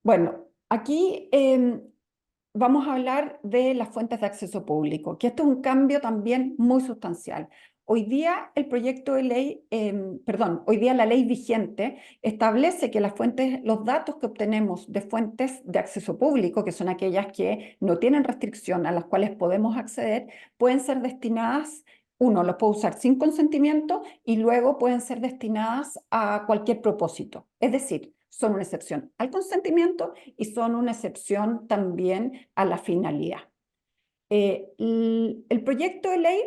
Bueno, aquí vamos a hablar de las fuentes de acceso público, que esto es un cambio también muy sustancial. Hoy día el proyecto de ley, hoy día la ley vigente establece que las fuentes, los datos que obtenemos de fuentes de acceso público, que son aquellas que no tienen restricción, a las cuales podemos acceder, pueden ser destinadas, uno los puede usar sin consentimiento y luego pueden ser destinadas a cualquier propósito. Es decir, son una excepción al consentimiento y son una excepción también a la finalidad. El proyecto de ley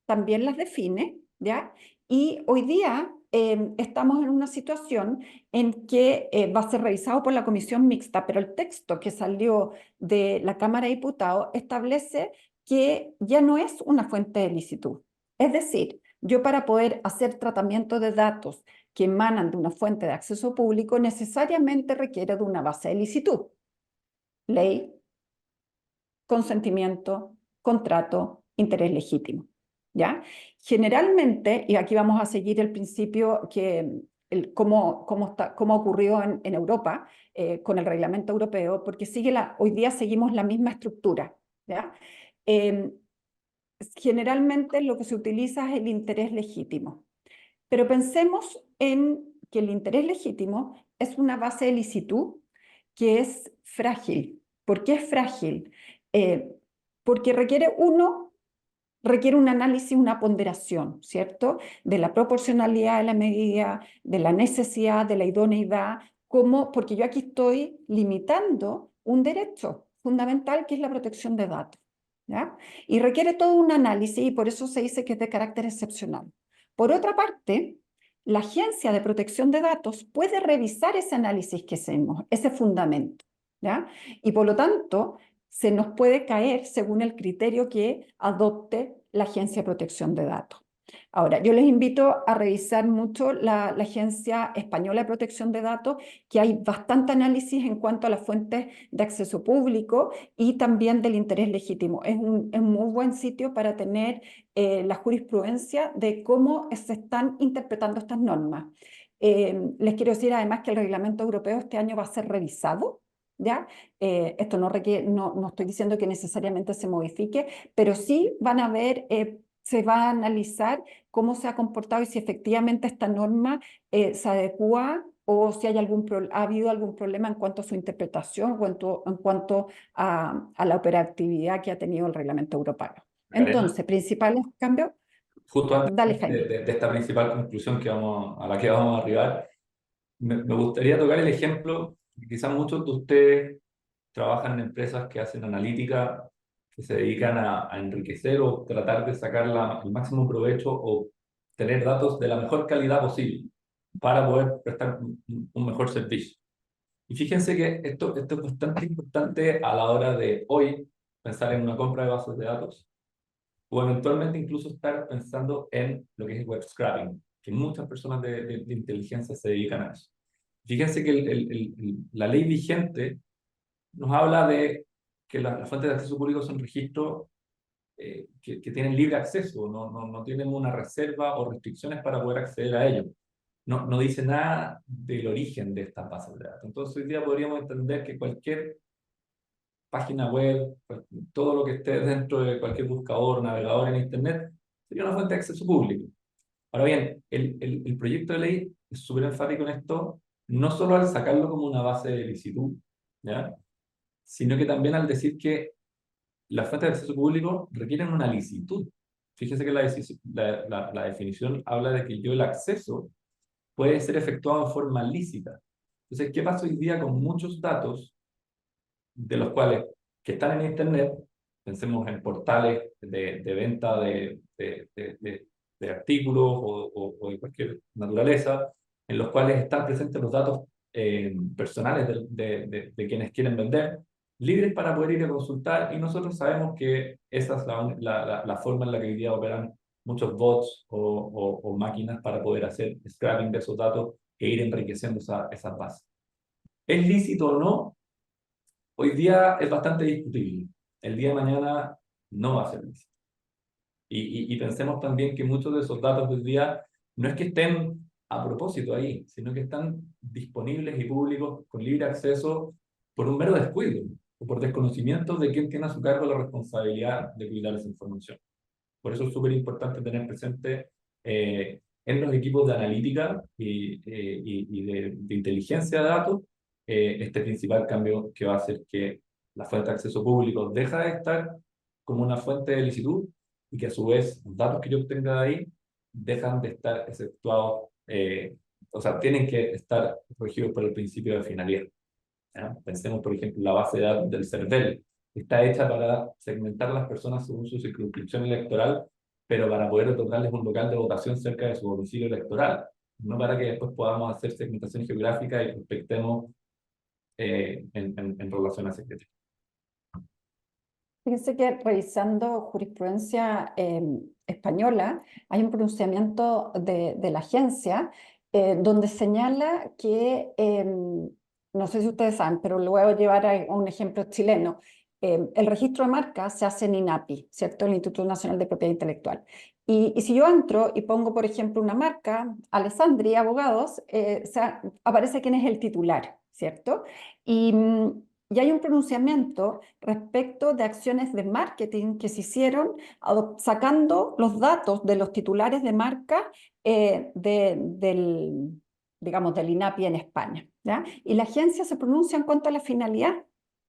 también las define, ¿ya? Y hoy día estamos en una situación en que va a ser revisado por la comisión mixta, pero el texto que salió de la Cámara de Diputados establece que ya no es una fuente de licitud. Es decir, yo para poder hacer tratamiento de datos que emanan de una fuente de acceso público necesariamente requiere de una base de licitud. Ley, consentimiento, contrato, interés legítimo, ¿ya? Generalmente, y aquí vamos a seguir el principio cómo ocurrió en Europa con el reglamento europeo, porque hoy día seguimos la misma estructura, ¿ya? Eh, Generalmente lo que se utiliza es el interés legítimo, pero pensemos en que el interés legítimo es una base de licitud que es frágil. ¿Por qué es frágil? Eh, Porque requiere un análisis, una ponderación, ¿cierto? De la proporcionalidad de la medida, de la necesidad, de la idoneidad, porque yo aquí estoy limitando un derecho fundamental que es la protección de datos, ¿ya? Y requiere todo un análisis y por eso se dice que es de carácter excepcional. Por otra parte, la Agencia de Protección de Datos puede revisar ese análisis que hacemos, ese fundamento, ¿ya? Y por lo tanto, se nos puede caer según el criterio que adopte la Agencia de Protección de Datos. Ahora, yo les invito a revisar mucho la Agencia Española de Protección de Datos, que hay bastante análisis en cuanto a las fuentes de acceso público y también del interés legítimo. Es un muy buen sitio para tener la jurisprudencia de cómo se están interpretando estas normas. Les quiero decir además que el reglamento europeo este año va a ser revisado, ¿ya? Esto no estoy diciendo que necesariamente se modifique, pero sí se va a analizar cómo se ha comportado y si efectivamente esta norma se adecua o si ha habido algún problema en cuanto a su interpretación o en cuanto a la operatividad que ha tenido el reglamento europeo. Macarena, Entonces, principales cambios, justo antes dale, Jaime. de esta principal conclusión a la que vamos a arribar, me gustaría tocar el ejemplo, que quizás muchos de ustedes trabajan en empresas que hacen analítica, que se dedican a enriquecer o tratar de sacar el máximo provecho o tener datos de la mejor calidad posible para poder prestar un mejor servicio. Y fíjense que esto es bastante importante a la hora de hoy pensar en una compra de bases de datos o eventualmente incluso estar pensando en lo que es web scraping, que muchas personas de inteligencia se dedican a eso. Fíjense que la ley vigente nos habla de que las fuentes de acceso público son registros que tienen libre acceso, no tienen una reserva o restricciones para poder acceder a ellos. No dice nada del origen de estas bases de datos. Entonces, hoy día podríamos entender que cualquier página web, todo lo que esté dentro de cualquier buscador, navegador en Internet, sería una fuente de acceso público. Ahora bien, el proyecto de ley es súper enfático en esto, no solo al sacarlo como una base de licitud, ¿ya? Sino que también al decir que las fuentes de acceso público requieren una licitud. Fíjese que la definición habla de que el acceso puede ser efectuado en forma lícita. Entonces, ¿qué pasa hoy día con muchos datos de los cuales que están en Internet? Pensemos en portales de venta de artículos o de cualquier naturaleza, en los cuales están presentes los datos personales de quienes quieren vender, libres para poder ir a consultar, y nosotros sabemos que esa es la forma en la que hoy día operan muchos bots o máquinas para poder hacer scrapping de esos datos e ir enriqueciendo esas bases. ¿Es lícito o no? Hoy día es bastante discutible. El día de mañana no va a ser lícito. Y pensemos también que muchos de esos datos de hoy día no es que estén a propósito ahí, sino que están disponibles y públicos con libre acceso por un mero descuido o por desconocimiento de quién tiene a su cargo la responsabilidad de cuidar esa información. Por eso es súper importante tener presente en los equipos de analítica y de inteligencia de datos este principal cambio que va a hacer que la fuente de acceso público deja de estar como una fuente de licitud y que a su vez los datos que yo obtenga de ahí dejan de estar exceptuados, o sea, tienen que estar regidos por el principio de finalidad. ¿Ya? Pensemos, por ejemplo, en la base de datos del CERVEL. Está hecha para segmentar a las personas según su circunscripción electoral, pero para poder otorgarles un local de votación cerca de su domicilio electoral, no para que después podamos hacer segmentación geográfica y prospectemos en relación a ese criterio. Fíjense que revisando jurisprudencia española, hay un pronunciamiento de la agencia donde señala que, no sé si ustedes saben, pero lo voy a llevar a un ejemplo chileno. El registro de marca se hace en INAPI, ¿cierto? El Instituto Nacional de Propiedad Intelectual. Y si yo entro y pongo, por ejemplo, una marca, Alessandri Abogados, aparece quién es el titular, ¿cierto? Y hay un pronunciamiento respecto de acciones de marketing que se hicieron sacando los datos de los titulares de marca digamos, del INAPI en España, ¿ya? Y la agencia se pronuncia en cuanto a la finalidad.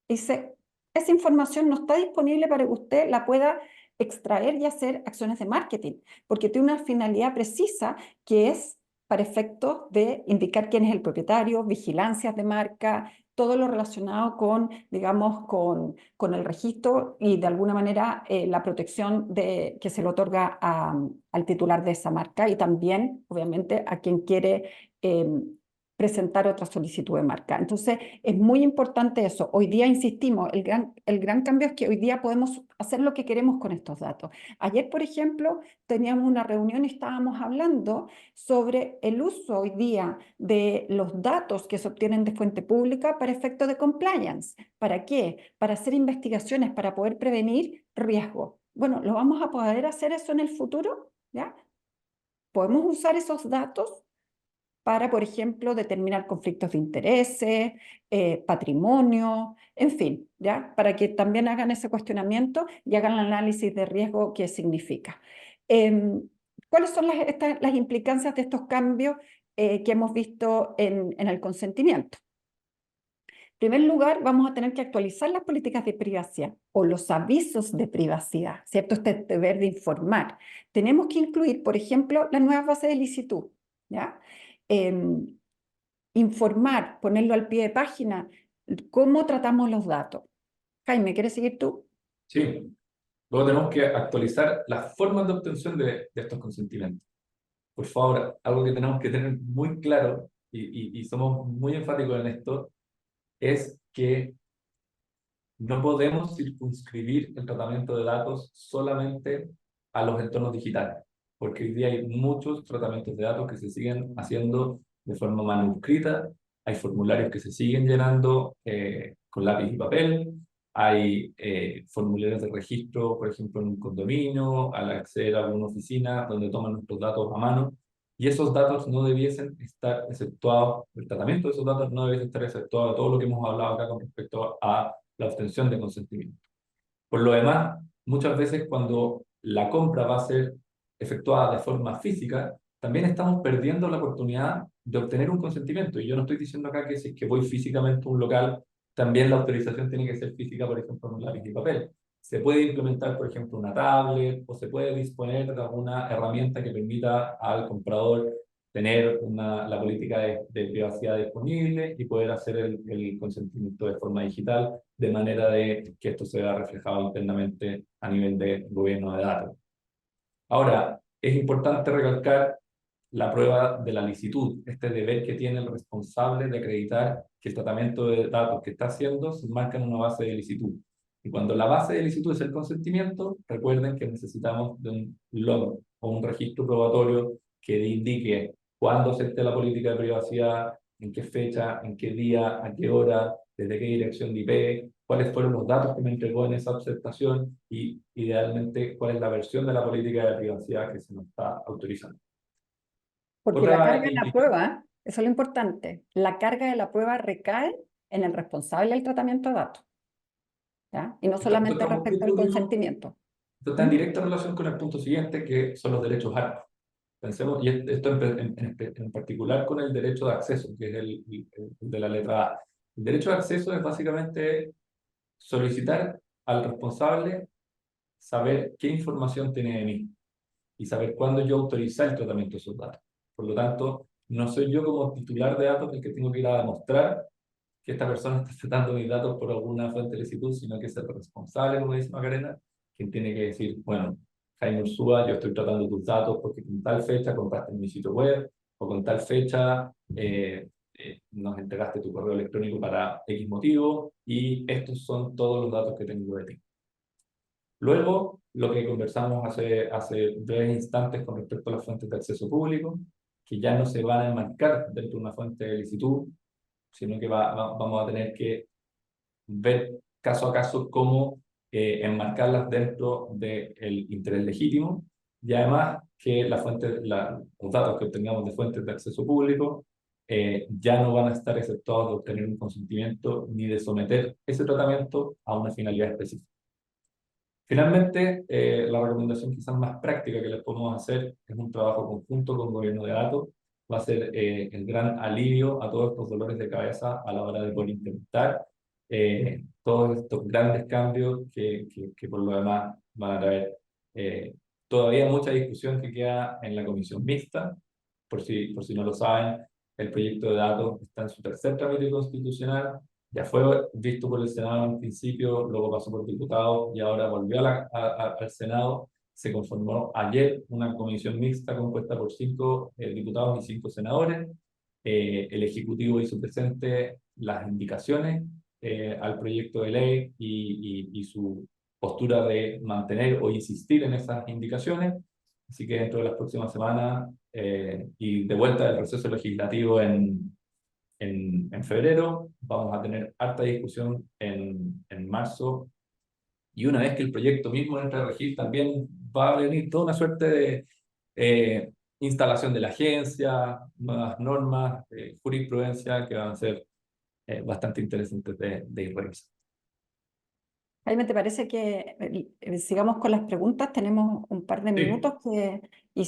Dice, esa información no está disponible para que usted la pueda extraer y hacer acciones de marketing, porque tiene una finalidad precisa que es para efectos de indicar quién es el propietario, vigilancias de marca, todo lo relacionado con, digamos, con el registro y de alguna manera la protección que se le otorga al titular de esa marca y también, obviamente, a quien quiere eh, presentar otra solicitud de marca. Entonces, es muy importante eso. Hoy día, insistimos, el gran cambio es que hoy día podemos hacer lo que queremos con estos datos. Ayer, por ejemplo, teníamos una reunión y estábamos hablando sobre el uso hoy día de los datos que se obtienen de fuente pública para efectos de compliance. ¿Para qué? Para hacer investigaciones, para poder prevenir riesgo. Bueno, ¿lo vamos a poder hacer eso en el futuro? ¿Ya? Podemos usar esos datos para, por ejemplo, determinar conflictos de intereses, patrimonio, en fin, ¿ya? Para que también hagan ese cuestionamiento y hagan el análisis de riesgo que significa. ¿Cuáles son las implicancias de estos cambios que hemos visto en el consentimiento? En primer lugar, vamos a tener que actualizar las políticas de privacidad o los avisos de privacidad, ¿cierto? Este deber de informar. Tenemos que incluir, por ejemplo, las nuevas bases de licitud, ¿ya? Informar, ponerlo al pie de página, cómo tratamos los datos. Jaime, ¿quieres seguir tú? Sí. Luego tenemos que actualizar las formas de obtención de estos consentimientos. Por favor, algo que tenemos que tener muy claro y somos muy enfáticos en esto es que no podemos circunscribir el tratamiento de datos solamente a los entornos digitales, porque hoy día hay muchos tratamientos de datos que se siguen haciendo de forma manuscrita, hay formularios que se siguen llenando con lápiz y papel, hay formularios de registro, por ejemplo, en un condominio, al acceder a alguna oficina donde toman nuestros datos a mano, y esos datos no debiesen estar exceptuados, el tratamiento de esos datos no debiese estar exceptuado de todo lo que hemos hablado acá con respecto a la obtención de consentimiento. Por lo demás, muchas veces cuando la compra va a ser efectuada de forma física, también estamos perdiendo la oportunidad de obtener un consentimiento. Y yo no estoy diciendo acá que si es que voy físicamente a un local, también la autorización tiene que ser física, por ejemplo, en un lápiz y papel. Se puede implementar, por ejemplo, una tablet o se puede disponer de alguna herramienta que permita al comprador tener la política de privacidad disponible y poder hacer el consentimiento de forma digital, de manera de que esto se vea reflejado internamente a nivel de gobierno de datos. Ahora, es importante recalcar la prueba de la licitud, este deber que tiene el responsable de acreditar que el tratamiento de datos que está haciendo se enmarca en una base de licitud. Y cuando la base de licitud es el consentimiento, recuerden que necesitamos de un log o un registro probatorio que indique cuándo acepté la política de privacidad, en qué fecha, en qué día, a qué hora, desde qué dirección de IP, cuáles fueron los datos que me entregó en esa aceptación y, idealmente, cuál es la versión de la política de privacidad que se nos está autorizando. Porque la Otra carga de la prueba, eso es lo importante, la carga de la prueba recae en el responsable del tratamiento de datos, ¿ya? Y no esto solamente está un respecto al punto que consentimiento. esto está en ¿Mm? directa relación con el punto siguiente, que son los derechos ARPA. Pensemos, y esto en particular con el derecho de acceso, que es el de la letra A. El derecho de acceso es básicamente solicitar al responsable saber qué información tiene de mí y saber cuándo yo autoricé el tratamiento de esos datos. Por lo tanto, no soy yo como titular de datos el que tengo que ir a demostrar que esta persona está tratando mis datos por alguna fuente de licitud, sino que es el responsable, como dice Macarena, quien tiene que decir, bueno, Jaime Ursúa, yo estoy tratando tus datos porque con tal fecha compraste en mi sitio web, o con tal fecha nos entregaste tu correo electrónico para X motivo, y estos son todos los datos que tengo de ti. Luego, lo que conversamos hace breves instantes con respecto a las fuentes de acceso público, que ya no se van a enmarcar dentro de una fuente de licitud, sino que vamos a tener que ver caso a caso cómo enmarcarlas dentro del interés legítimo, y además que los datos que obtengamos de fuentes de acceso público ya no van a estar exceptuados de obtener un consentimiento ni de someter ese tratamiento a una finalidad específica. Finalmente, la recomendación quizás más práctica que les podemos hacer es un trabajo conjunto con Gobierno de Datos. Va a ser el gran alivio a todos estos dolores de cabeza a la hora de poder implementar todos estos grandes cambios que por lo demás van a traer todavía mucha discusión que queda en la comisión mixta. Por si no lo saben, el proyecto de datos está en su tercer trámite constitucional. Ya fue visto por el Senado en principio, luego pasó por diputados y ahora volvió al Senado. Se conformó ayer una comisión mixta compuesta por 5 diputados y 5 senadores. El Ejecutivo hizo presente las indicaciones al proyecto de ley y su postura de mantener o insistir en esas indicaciones. Así que dentro de las próximas semanas y de vuelta del proceso legislativo en febrero, vamos a tener harta discusión en marzo, y una vez que el proyecto mismo entre a regir, también va a venir toda una suerte de instalación de la agencia, nuevas normas, jurisprudencia que van a ser bastante interesantes de ir revisando. Jaime, ¿te parece que sigamos con las preguntas? Tenemos un par de Sí. minutos y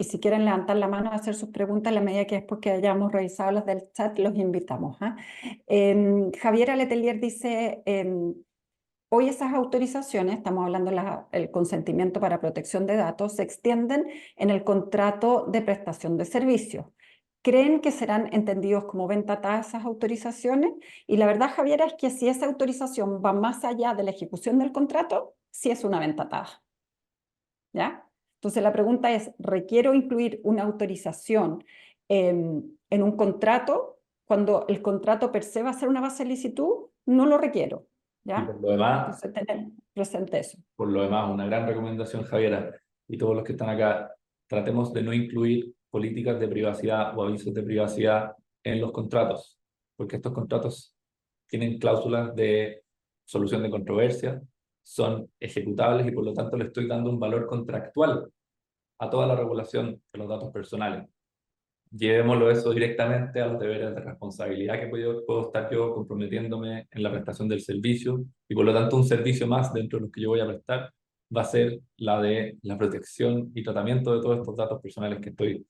si quieren levantar la mano a hacer sus preguntas, a la medida que después que hayamos revisado las del chat, los invitamos. ¿Ah? Javiera Letelier dice, hoy esas autorizaciones, estamos hablando del consentimiento para protección de datos, se extienden en el contrato de prestación de servicios. ¿Creen que serán entendidos como venta atada esas autorizaciones? Y la verdad, Javiera, es que si esa autorización va más allá de la ejecución del contrato, sí es una venta atada. ¿Ya? Entonces la pregunta es, ¿requiero incluir una autorización en un contrato cuando el contrato per se va a ser una base de licitud? No lo requiero. Y ¿Ya? por lo demás, Entonces tener presente eso. una gran recomendación, Javiera, y todos los que están acá, tratemos de no incluir políticas de privacidad o avisos de privacidad en los contratos, porque estos contratos tienen cláusulas de solución de controversia, son ejecutables y por lo tanto le estoy dando un valor contractual a toda la regulación de los datos personales. Llevémoslo eso directamente a los deberes de responsabilidad que puedo estar yo comprometiéndome en la prestación del servicio, y por lo tanto un servicio más dentro de los que yo voy a prestar va a ser la de la protección y tratamiento de todos estos datos personales que estoy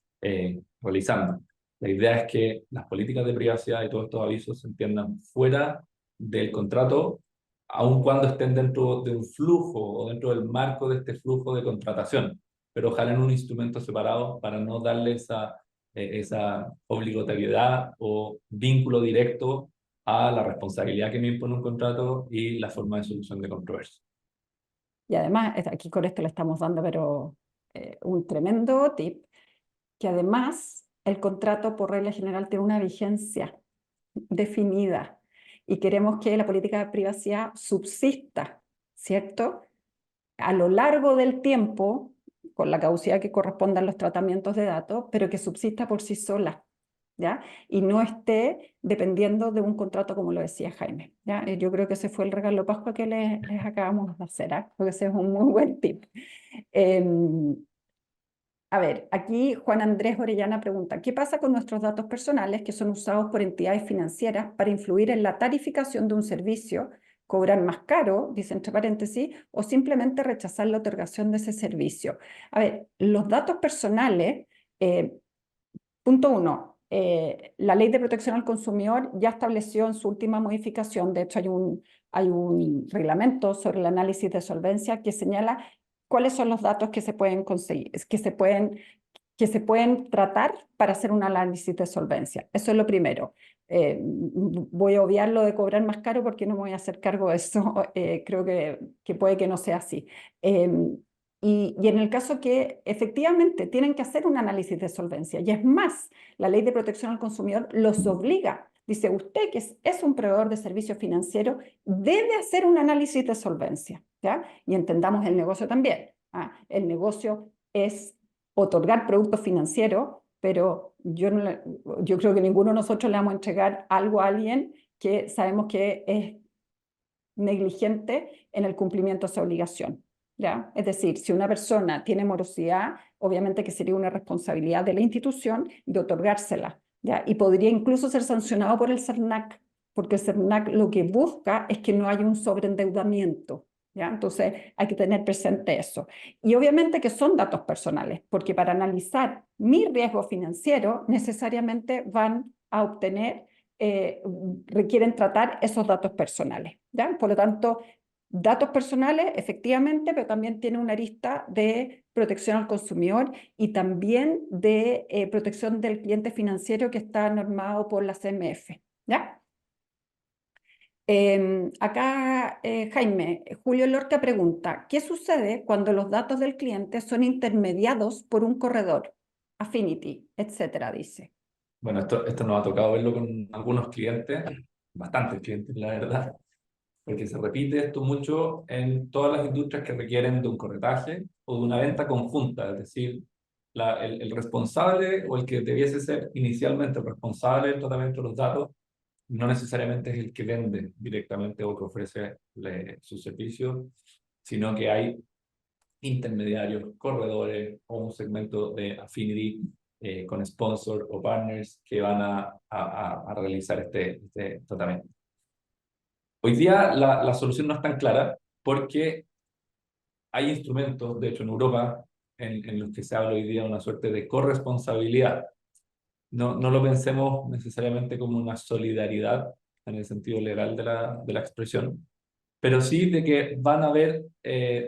realizando. La idea es que las políticas de privacidad y todos estos avisos se entiendan fuera del contrato, aun cuando estén dentro de un flujo o dentro del marco de este flujo de contratación, pero ojalá en un instrumento separado para no darle esa obligatoriedad o vínculo directo a la responsabilidad que me impone un contrato y la forma de solución de controversia. Y además, aquí con esto le estamos dando, pero un tremendo tip, que además el contrato por regla general tiene una vigencia definida y queremos que la política de privacidad subsista, ¿cierto? A lo largo del tiempo, con la caducidad que corresponda a los tratamientos de datos, pero que subsista por sí sola. ¿ya? Y no esté dependiendo de un contrato como lo decía Jaime, ¿ya? Yo creo que ese fue el regalo de Pascua que les acabamos de hacer, ¿ah? Porque ese es un muy buen tip. A ver, aquí Juan Andrés Orellana pregunta, ¿qué pasa con nuestros datos personales que son usados por entidades financieras para influir en la tarificación de un servicio, cobrar más caro, dice entre paréntesis, o simplemente rechazar la otorgación de ese servicio? A ver, los datos personales, eh, punto uno, la Ley de Protección al Consumidor ya estableció en su última modificación, de hecho hay un reglamento sobre el análisis de solvencia que señala cuáles son los datos que se pueden conseguir, que se pueden tratar para hacer un análisis de solvencia. Eso es lo primero. Voy a obviar lo de cobrar más caro porque no me voy a hacer cargo de eso. Creo que puede que no sea así. Y en el caso que efectivamente tienen que hacer un análisis de solvencia, y es más, la Ley de Protección al Consumidor los obliga. Dice, usted que es un proveedor de servicios financieros, debe hacer un análisis de solvencia, ¿ya? Y entendamos el negocio también. El negocio es otorgar productos financieros, pero yo creo que ninguno de nosotros le vamos a entregar algo a alguien que sabemos que es negligente en el cumplimiento de esa obligación, ¿ya? Es decir, si una persona tiene morosidad, obviamente que sería una responsabilidad de la institución de otorgársela, ¿ya? Y podría incluso ser sancionado por el CERNAC, porque el CERNAC lo que busca es que no haya un sobreendeudamiento, ¿ya? Entonces hay que tener presente eso. Y obviamente que son datos personales, porque para analizar mi riesgo financiero necesariamente van a obtener requieren tratar esos datos personales, ¿ya? Por lo tanto, datos personales, efectivamente, pero también tiene una arista de protección al consumidor y también de protección del cliente financiero que está normado por la CMF, ¿ya? Acá, Jaime, Julio Lorca pregunta, ¿qué sucede cuando los datos del cliente son intermediados por un corredor? Affinity, etcétera, dice. Bueno, esto nos ha tocado verlo con algunos clientes, bastantes clientes, la verdad, porque se repite esto mucho en todas las industrias que requieren de un corretaje o de una venta conjunta, es decir, el responsable o el que debiese ser inicialmente el responsable del tratamiento de los datos no necesariamente es el que vende directamente o que ofrece sus servicios, sino que hay intermediarios, corredores o un segmento de affinity con sponsor o partners que van a realizar este tratamiento. Hoy día la solución no es tan clara porque hay instrumentos, de hecho en Europa, en los que se habla hoy día de una suerte de corresponsabilidad. No lo pensemos necesariamente como una solidaridad en el sentido legal de la expresión, pero sí de que van a haber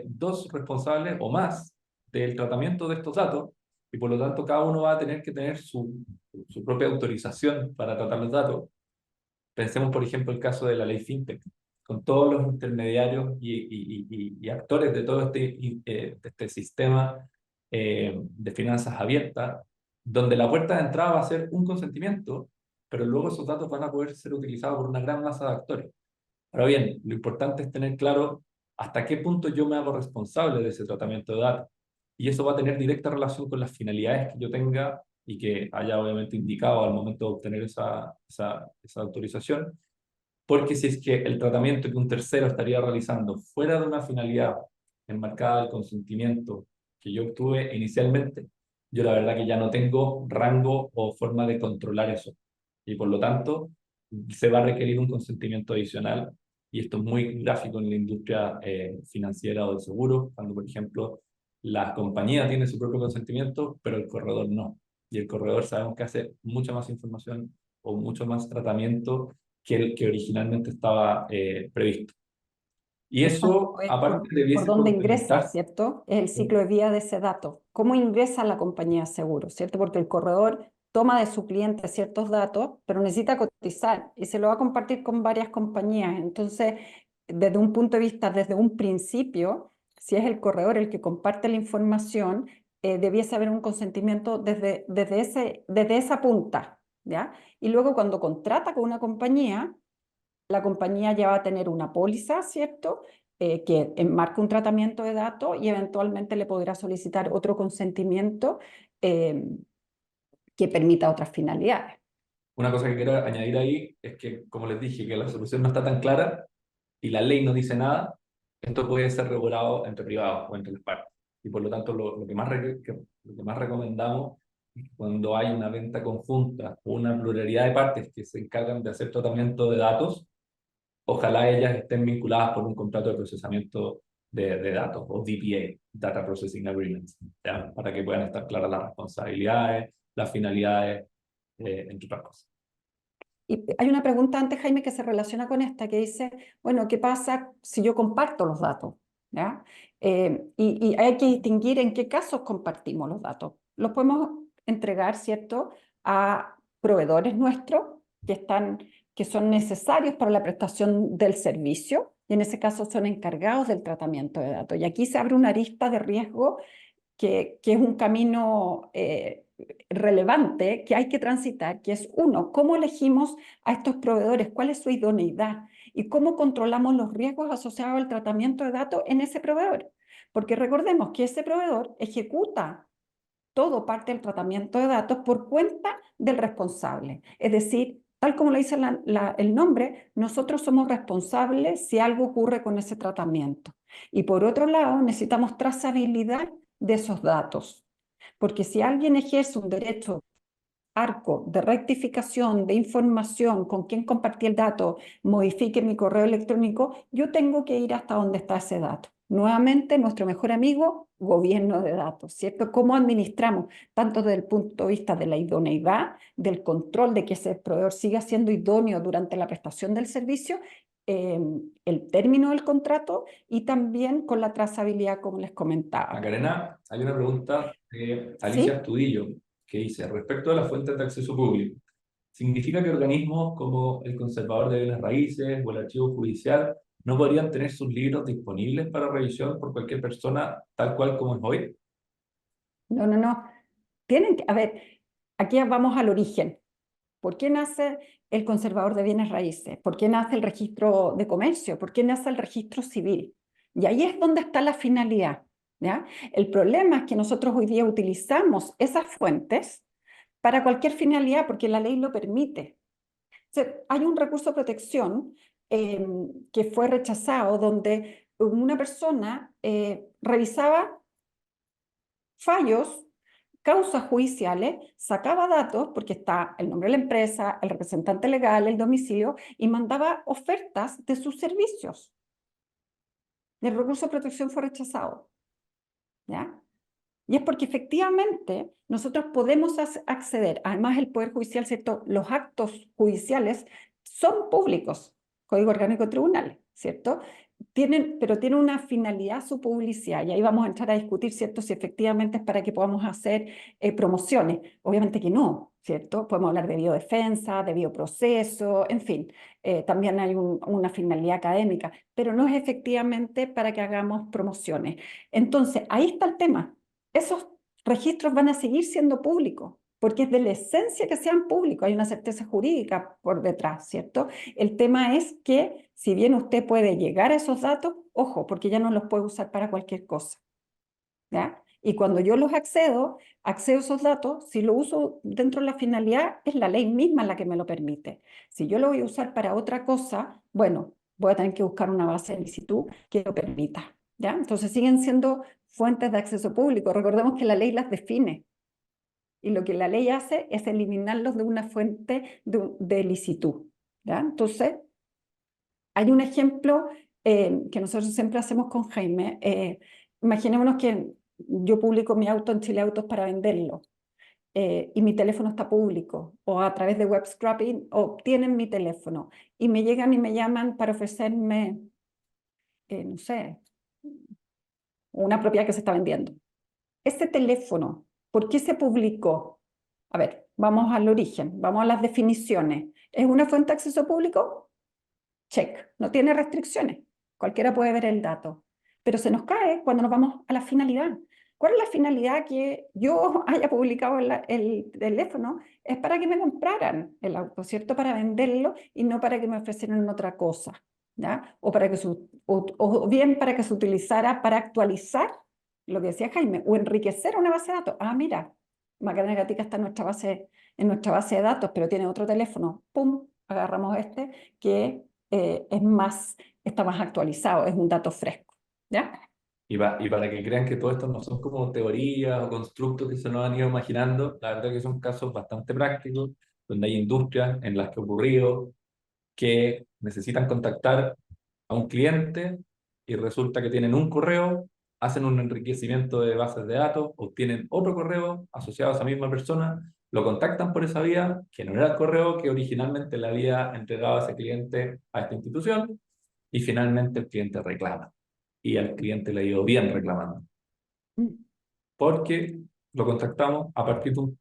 dos responsables o más del tratamiento de estos datos y por lo tanto cada uno va a tener que tener su propia autorización para tratar los datos. Pensemos, por ejemplo, el caso de la ley FinTech, con todos los intermediarios y actores de todo de este sistema de finanzas abiertas, donde la puerta de entrada va a ser un consentimiento, pero luego esos datos van a poder ser utilizados por una gran masa de actores. Ahora bien, lo importante es tener claro hasta qué punto yo me hago responsable de ese tratamiento de datos. Y eso va a tener directa relación con las finalidades que yo tenga y que haya obviamente indicado al momento de obtener esa autorización. Porque si es que el tratamiento que un tercero estaría realizando fuera de una finalidad enmarcada del consentimiento que yo obtuve inicialmente, yo la verdad que ya no tengo rango o forma de controlar eso. Y por lo tanto, se va a requerir un consentimiento adicional. Y esto es muy gráfico en la industria financiera o de seguro, cuando, por ejemplo, la compañía tiene su propio consentimiento, pero el corredor no. Y el corredor sabemos que hace mucha más información o mucho más tratamiento que el que originalmente estaba previsto. Y eso, Es aparte, por debiese dónde ingresa, complementar. ¿cierto? Es el ciclo de vida de ese dato. ¿Cómo ingresa a la compañía de seguros, ¿cierto? Porque el corredor toma de su cliente ciertos datos, pero necesita cotizar y se lo va a compartir con varias compañías. Entonces, desde un punto de vista, desde un principio, si es el corredor el que comparte la información, debiese haber un consentimiento desde esa punta, ¿ya? Y luego cuando contrata con una compañía, la compañía ya va a tener una póliza, ¿cierto? Que enmarca un tratamiento de datos y eventualmente le podrá solicitar otro consentimiento que permita otras finalidades. Una cosa que quiero añadir ahí es que, como les dije, que la solución no está tan clara y la ley no dice nada, esto puede ser regulado entre privados o entre las partes. Y por lo tanto, lo que más recomendamos es que cuando hay una venta conjunta o una pluralidad de partes que se encargan de hacer tratamiento de datos, ojalá ellas estén vinculadas por un contrato de procesamiento de datos o DPA, Data Processing Agreements, ¿ya? Para que puedan estar claras las responsabilidades, las finalidades, entre otras cosas. Y hay una pregunta antes, Jaime, que se relaciona con esta, que dice, bueno, ¿qué pasa si yo comparto los datos? ¿Ya? Y hay que distinguir en qué casos compartimos los datos. Los podemos entregar, ¿cierto?, a proveedores nuestros que son necesarios para la prestación del servicio, y en ese caso son encargados del tratamiento de datos. Y aquí se abre una arista de riesgo que es un camino relevante que hay que transitar, que es uno, ¿cómo elegimos a estos proveedores? ¿Cuál es su idoneidad? ¿Y cómo controlamos los riesgos asociados al tratamiento de datos en ese proveedor? Porque recordemos que ese proveedor ejecuta todo parte del tratamiento de datos por cuenta del responsable. Es decir, tal como lo dice el nombre, nosotros somos responsables si algo ocurre con ese tratamiento. Y por otro lado, necesitamos trazabilidad de esos datos. Porque si alguien ejerce un derecho arco de rectificación de información con quién compartí el dato, modifique mi correo electrónico, yo tengo que ir hasta donde está ese dato. Nuevamente, nuestro mejor amigo, gobierno de datos, ¿cierto? ¿Cómo administramos? Tanto desde el punto de vista de la idoneidad, del control de que ese proveedor siga siendo idóneo durante la prestación del servicio, el término del contrato y también con la trazabilidad, como les comentaba. Macarena, hay una pregunta de Alicia ¿Sí? Astudillo que dice, respecto a las fuentes de acceso público, ¿significa que organismos como el Conservador de Bienes Raíces o el Archivo Judicial no podrían tener sus libros disponibles para revisión por cualquier persona tal cual como es hoy? No, no, no. Tienen que, a ver, aquí vamos al origen. ¿Por qué nace el conservador de bienes raíces? ¿Por qué nace el registro de comercio? ¿Por qué nace el registro civil? Y ahí es donde está la finalidad, ¿ya? El problema es que nosotros hoy día utilizamos esas fuentes para cualquier finalidad porque la ley lo permite. O sea, hay un recurso de protección que fue rechazado donde una persona revisaba fallos, causas judiciales, sacaba datos, porque está el nombre de la empresa, el representante legal, el domicilio, y mandaba ofertas de sus servicios. El recurso de protección fue rechazado, ¿ya? Y es porque efectivamente nosotros podemos acceder, además el Poder Judicial, ¿cierto? Los actos judiciales son públicos, Código Orgánico de Tribunales, ¿cierto? Pero tienen una finalidad su publicidad, y ahí vamos a entrar a discutir, ¿cierto? Si efectivamente es para que podamos hacer promociones. Obviamente que no, ¿cierto? Podemos hablar de biodefensa, de bioproceso, en fin, también hay una finalidad académica, pero no es efectivamente para que hagamos promociones. Entonces, ahí está el tema. Esos registros van a seguir siendo públicos, porque es de la esencia que sean públicos, hay una certeza jurídica por detrás, ¿cierto? El tema es que si bien usted puede llegar a esos datos, ojo, porque ya no los puede usar para cualquier cosa, ¿ya? Y cuando yo los accedo a esos datos, si lo uso dentro de la finalidad, es la ley misma la que me lo permite. Si yo lo voy a usar para otra cosa, bueno, voy a tener que buscar una base de licitud que lo permita, ¿ya? Entonces siguen siendo fuentes de acceso público. Recordemos que la ley las define y lo que la ley hace es eliminarlos de una fuente de licitud, ¿ya? Entonces, hay un ejemplo que nosotros siempre hacemos con Jaime. Imaginémonos que yo publico mi auto en Chile Autos para venderlo y mi teléfono está público o a través de web scraping obtienen mi teléfono y me llegan y me llaman para ofrecerme, no sé, una propiedad que se está vendiendo. Ese teléfono, ¿por qué se publicó? A ver, vamos al origen, vamos a las definiciones. ¿Es una fuente de acceso público? Check, no tiene restricciones. Cualquiera puede ver el dato. Pero se nos cae cuando nos vamos a la finalidad. ¿Cuál es la finalidad que yo haya publicado el teléfono? Es para que me compraran el auto, ¿cierto? Para venderlo y no para que me ofrecieran otra cosa, ¿ya? O bien para que se utilizara para actualizar lo que decía Jaime, o enriquecer una base de datos. Ah, mira, Macarena Gatica está en nuestra base de datos, pero tiene otro teléfono, ¡pum! Agarramos que está más actualizado, es un dato fresco, ¿ya? Y para que crean que todo esto no son como teorías o constructos que se nos han ido imaginando, la verdad que son casos bastante prácticos, donde hay industrias en las que ha ocurrido que necesitan contactar a un cliente y resulta que tienen un correo, hacen un enriquecimiento de bases de datos, obtienen otro correo asociado a esa misma persona, lo contactan por esa vía, que no era el correo que originalmente le había entregado a ese cliente a esta institución, y finalmente el cliente reclama. Y al cliente le ha ido bien reclamando, Mm. porque lo contactamos a partir de un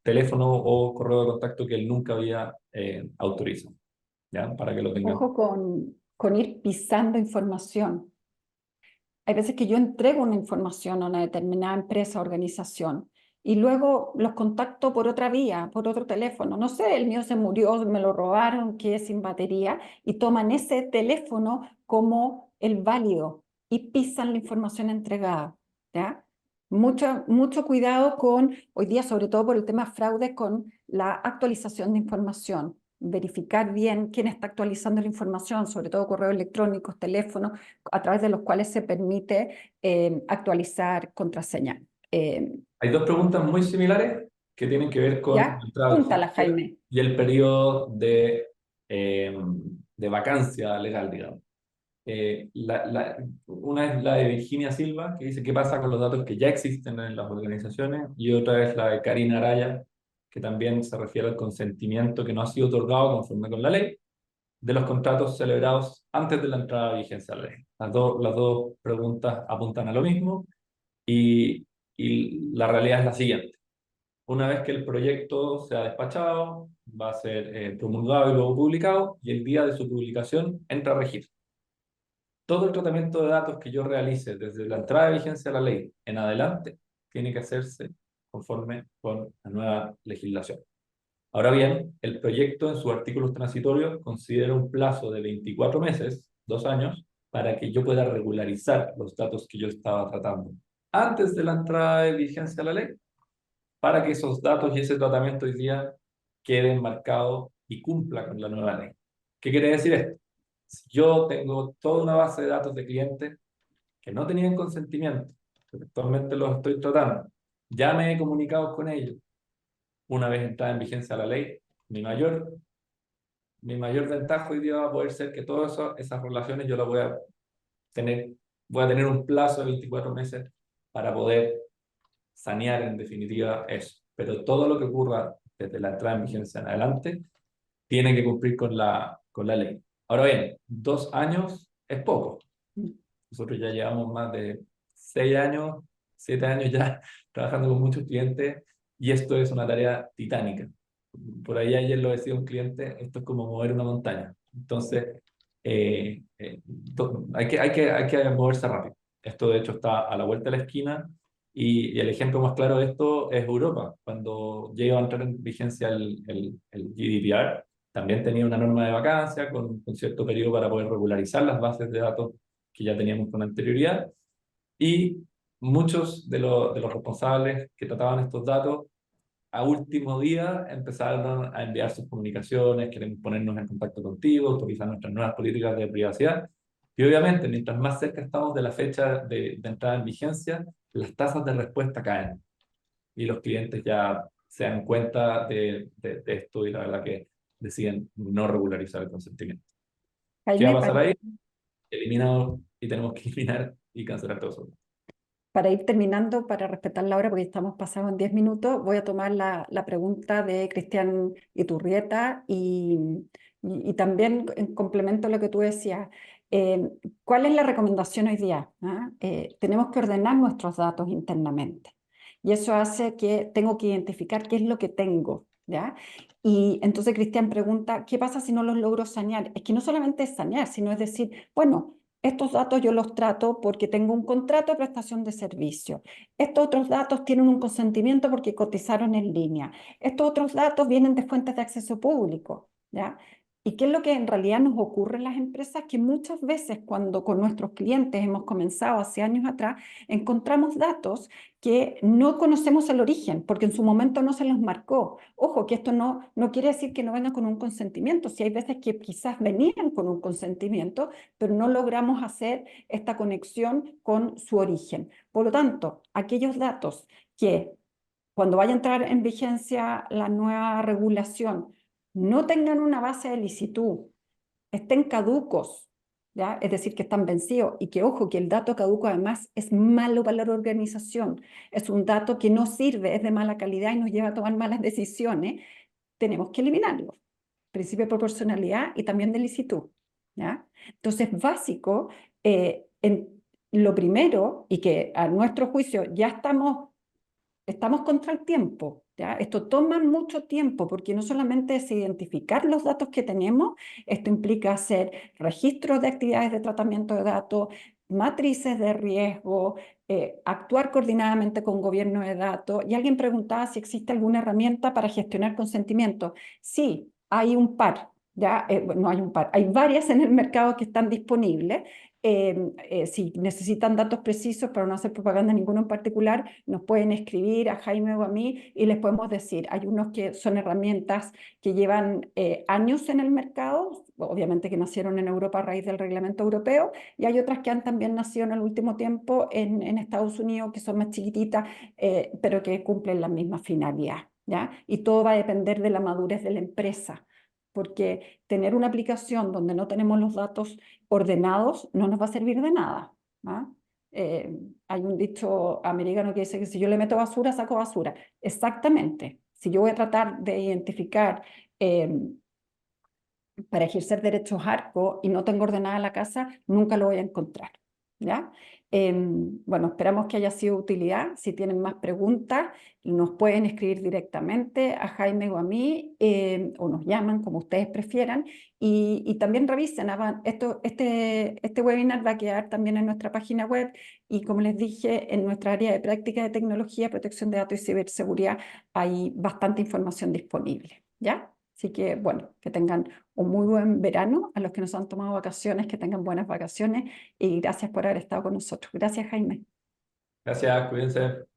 teléfono o correo de contacto que él nunca había autorizado, ¿ya? Para que lo tengan. Ojo con ir pisando información. Hay veces que yo entrego una información a una determinada empresa o organización y luego los contacto por otra vía, por otro teléfono. No sé, el mío se murió, me lo robaron, quedé sin batería y toman ese teléfono como el válido y pisan la información entregada, ¿ya? Mucho cuidado hoy día, sobre todo por el tema fraude, con la actualización de información. Verificar bien quién está actualizando la información, sobre todo correos electrónicos, teléfonos, a través de los cuales se permite actualizar contraseña. Hay dos preguntas muy similares que tienen que ver con la ¿Ya? entrada de Púntala, vigencia Jaime. y el periodo de vacancia legal, digamos. Una es la de Virginia Silva, que dice qué pasa con los datos que ya existen en las organizaciones, y otra es la de Karina Araya, que también se refiere al consentimiento que no ha sido otorgado conforme con la ley de los contratos celebrados antes de la entrada de vigencia de la ley. Las dos preguntas apuntan a lo mismo y, y la realidad es la siguiente. Una vez que el proyecto sea despachado, va a ser promulgado y luego publicado, y el día de su publicación entra a regir. Todo el tratamiento de datos que yo realice desde la entrada de vigencia de la ley en adelante tiene que hacerse conforme con la nueva legislación. Ahora bien, el proyecto en sus artículos transitorios considera un plazo de 24 meses, 2 años, para que yo pueda regularizar los datos que yo estaba tratando antes de la entrada de vigencia de la ley, para que esos datos y ese tratamiento hoy día queden marcados y cumpla con la nueva ley. ¿Qué quiere decir esto? Si yo tengo toda una base de datos de clientes que no tenían consentimiento, pero actualmente los estoy tratando, ya me he comunicado con ellos, una vez entrada en vigencia la ley, mi mayor, mi mayor ventaja hoy día va a poder ser que todas esas relaciones yo las tener, voy a tener un plazo de 24 meses para poder sanear en definitiva eso. Pero todo lo que ocurra desde la entrada en vigencia en adelante tiene que cumplir con la ley. Ahora bien, 2 años es poco. Nosotros ya llevamos más de 6 años, 7 años ya trabajando con muchos clientes y esto es una tarea titánica. Por ahí ayer lo decía un cliente, esto es como mover una montaña. Entonces, hay que moverse rápido. Esto de hecho está a la vuelta de la esquina y el ejemplo más claro de esto es Europa. Cuando llegó a entrar en vigencia el GDPR, también tenía una norma de vacancia con cierto periodo para poder regularizar las bases de datos que ya teníamos con anterioridad, y muchos de los responsables que trataban estos datos a último día empezaron a enviar sus comunicaciones, quieren ponernos en contacto contigo, autorizar nuestras nuevas políticas de privacidad. Y obviamente, mientras más cerca estamos de la fecha de entrada en vigencia, las tasas de respuesta caen. Y los clientes ya se dan cuenta de esto y la verdad que deciden no regularizar el consentimiento. ¿Qué va a Jaime, pasar ahí? Eliminado y tenemos que eliminar y cancelar todo eso. para ir terminando, para respetar la hora, porque estamos pasados en 10 minutos, voy a tomar la pregunta de Cristian Iturrieta y también en complemento a lo que tú decías. ¿Cuál es la recomendación hoy día? ¿Ah? Tenemos que ordenar nuestros datos internamente y eso hace que tengo que identificar qué es lo que tengo, ¿ya? Y entonces Cristian pregunta, ¿qué pasa si no los logro sanear? Es que no solamente es sanear, sino es decir, bueno, estos datos yo los trato porque tengo un contrato de prestación de servicio. Estos otros datos tienen un consentimiento porque cotizaron en línea. Estos otros datos vienen de fuentes de acceso público, ¿ya? ¿Y qué es lo que en realidad nos ocurre en las empresas? Que muchas veces cuando con nuestros clientes hemos comenzado hace años atrás, encontramos datos que no conocemos el origen, porque en su momento no se los marcó. Ojo, que esto no quiere decir que no venga con un consentimiento. Si hay veces que quizás venían con un consentimiento, pero no logramos hacer esta conexión con su origen. Por lo tanto, aquellos datos que cuando vaya a entrar en vigencia la nueva regulación, no tengan una base de licitud, estén caducos, ¿ya? Es decir, que están vencidos y que, ojo, que el dato caduco además es malo para la organización, es un dato que no sirve, es de mala calidad y nos lleva a tomar malas decisiones, tenemos que eliminarlo. Principio de proporcionalidad y también de licitud, ¿ya? Entonces, básico, lo primero, y que a nuestro juicio ya estamos contra el tiempo, ¿ya? Esto toma mucho tiempo porque no solamente es identificar los datos que tenemos, esto implica hacer registros de actividades de tratamiento de datos, matrices de riesgo, actuar coordinadamente con gobierno de datos. Y alguien preguntaba si existe alguna herramienta para gestionar consentimiento. Sí, hay un par. Ya, no hay un par, hay varias en el mercado que están disponibles. Si necesitan datos precisos para no hacer propaganda ninguno en particular, nos pueden escribir a Jaime o a mí y les podemos decir. Hay unos que son herramientas que llevan años en el mercado, obviamente que nacieron en Europa a raíz del reglamento europeo, y hay otras que han también nacido en el último tiempo en Estados Unidos, que son más chiquititas, pero que cumplen la misma finalidad, ¿ya? Y todo va a depender de la madurez de la empresa, porque tener una aplicación donde no tenemos los datos ordenados no nos va a servir de nada, ¿ah? Hay un dicho americano que dice que si yo le meto basura, saco basura. Exactamente. Si yo voy a tratar de identificar para ejercer derechos ARCO y no tengo ordenada la casa, nunca lo voy a encontrar, ¿ya? Bueno, esperamos que haya sido de utilidad. Si tienen más preguntas, nos pueden escribir directamente a Jaime o a mí, o nos llaman, como ustedes prefieran, y también revisen. Este webinar va a quedar también en nuestra página web y, como les dije, en nuestra área de práctica de tecnología, protección de datos y ciberseguridad hay bastante información disponible, ¿ya? Así que, bueno, que tengan un muy buen verano. A los que nos han tomado vacaciones, que tengan buenas vacaciones y gracias por haber estado con nosotros. Gracias, Jaime. Gracias, cuídense.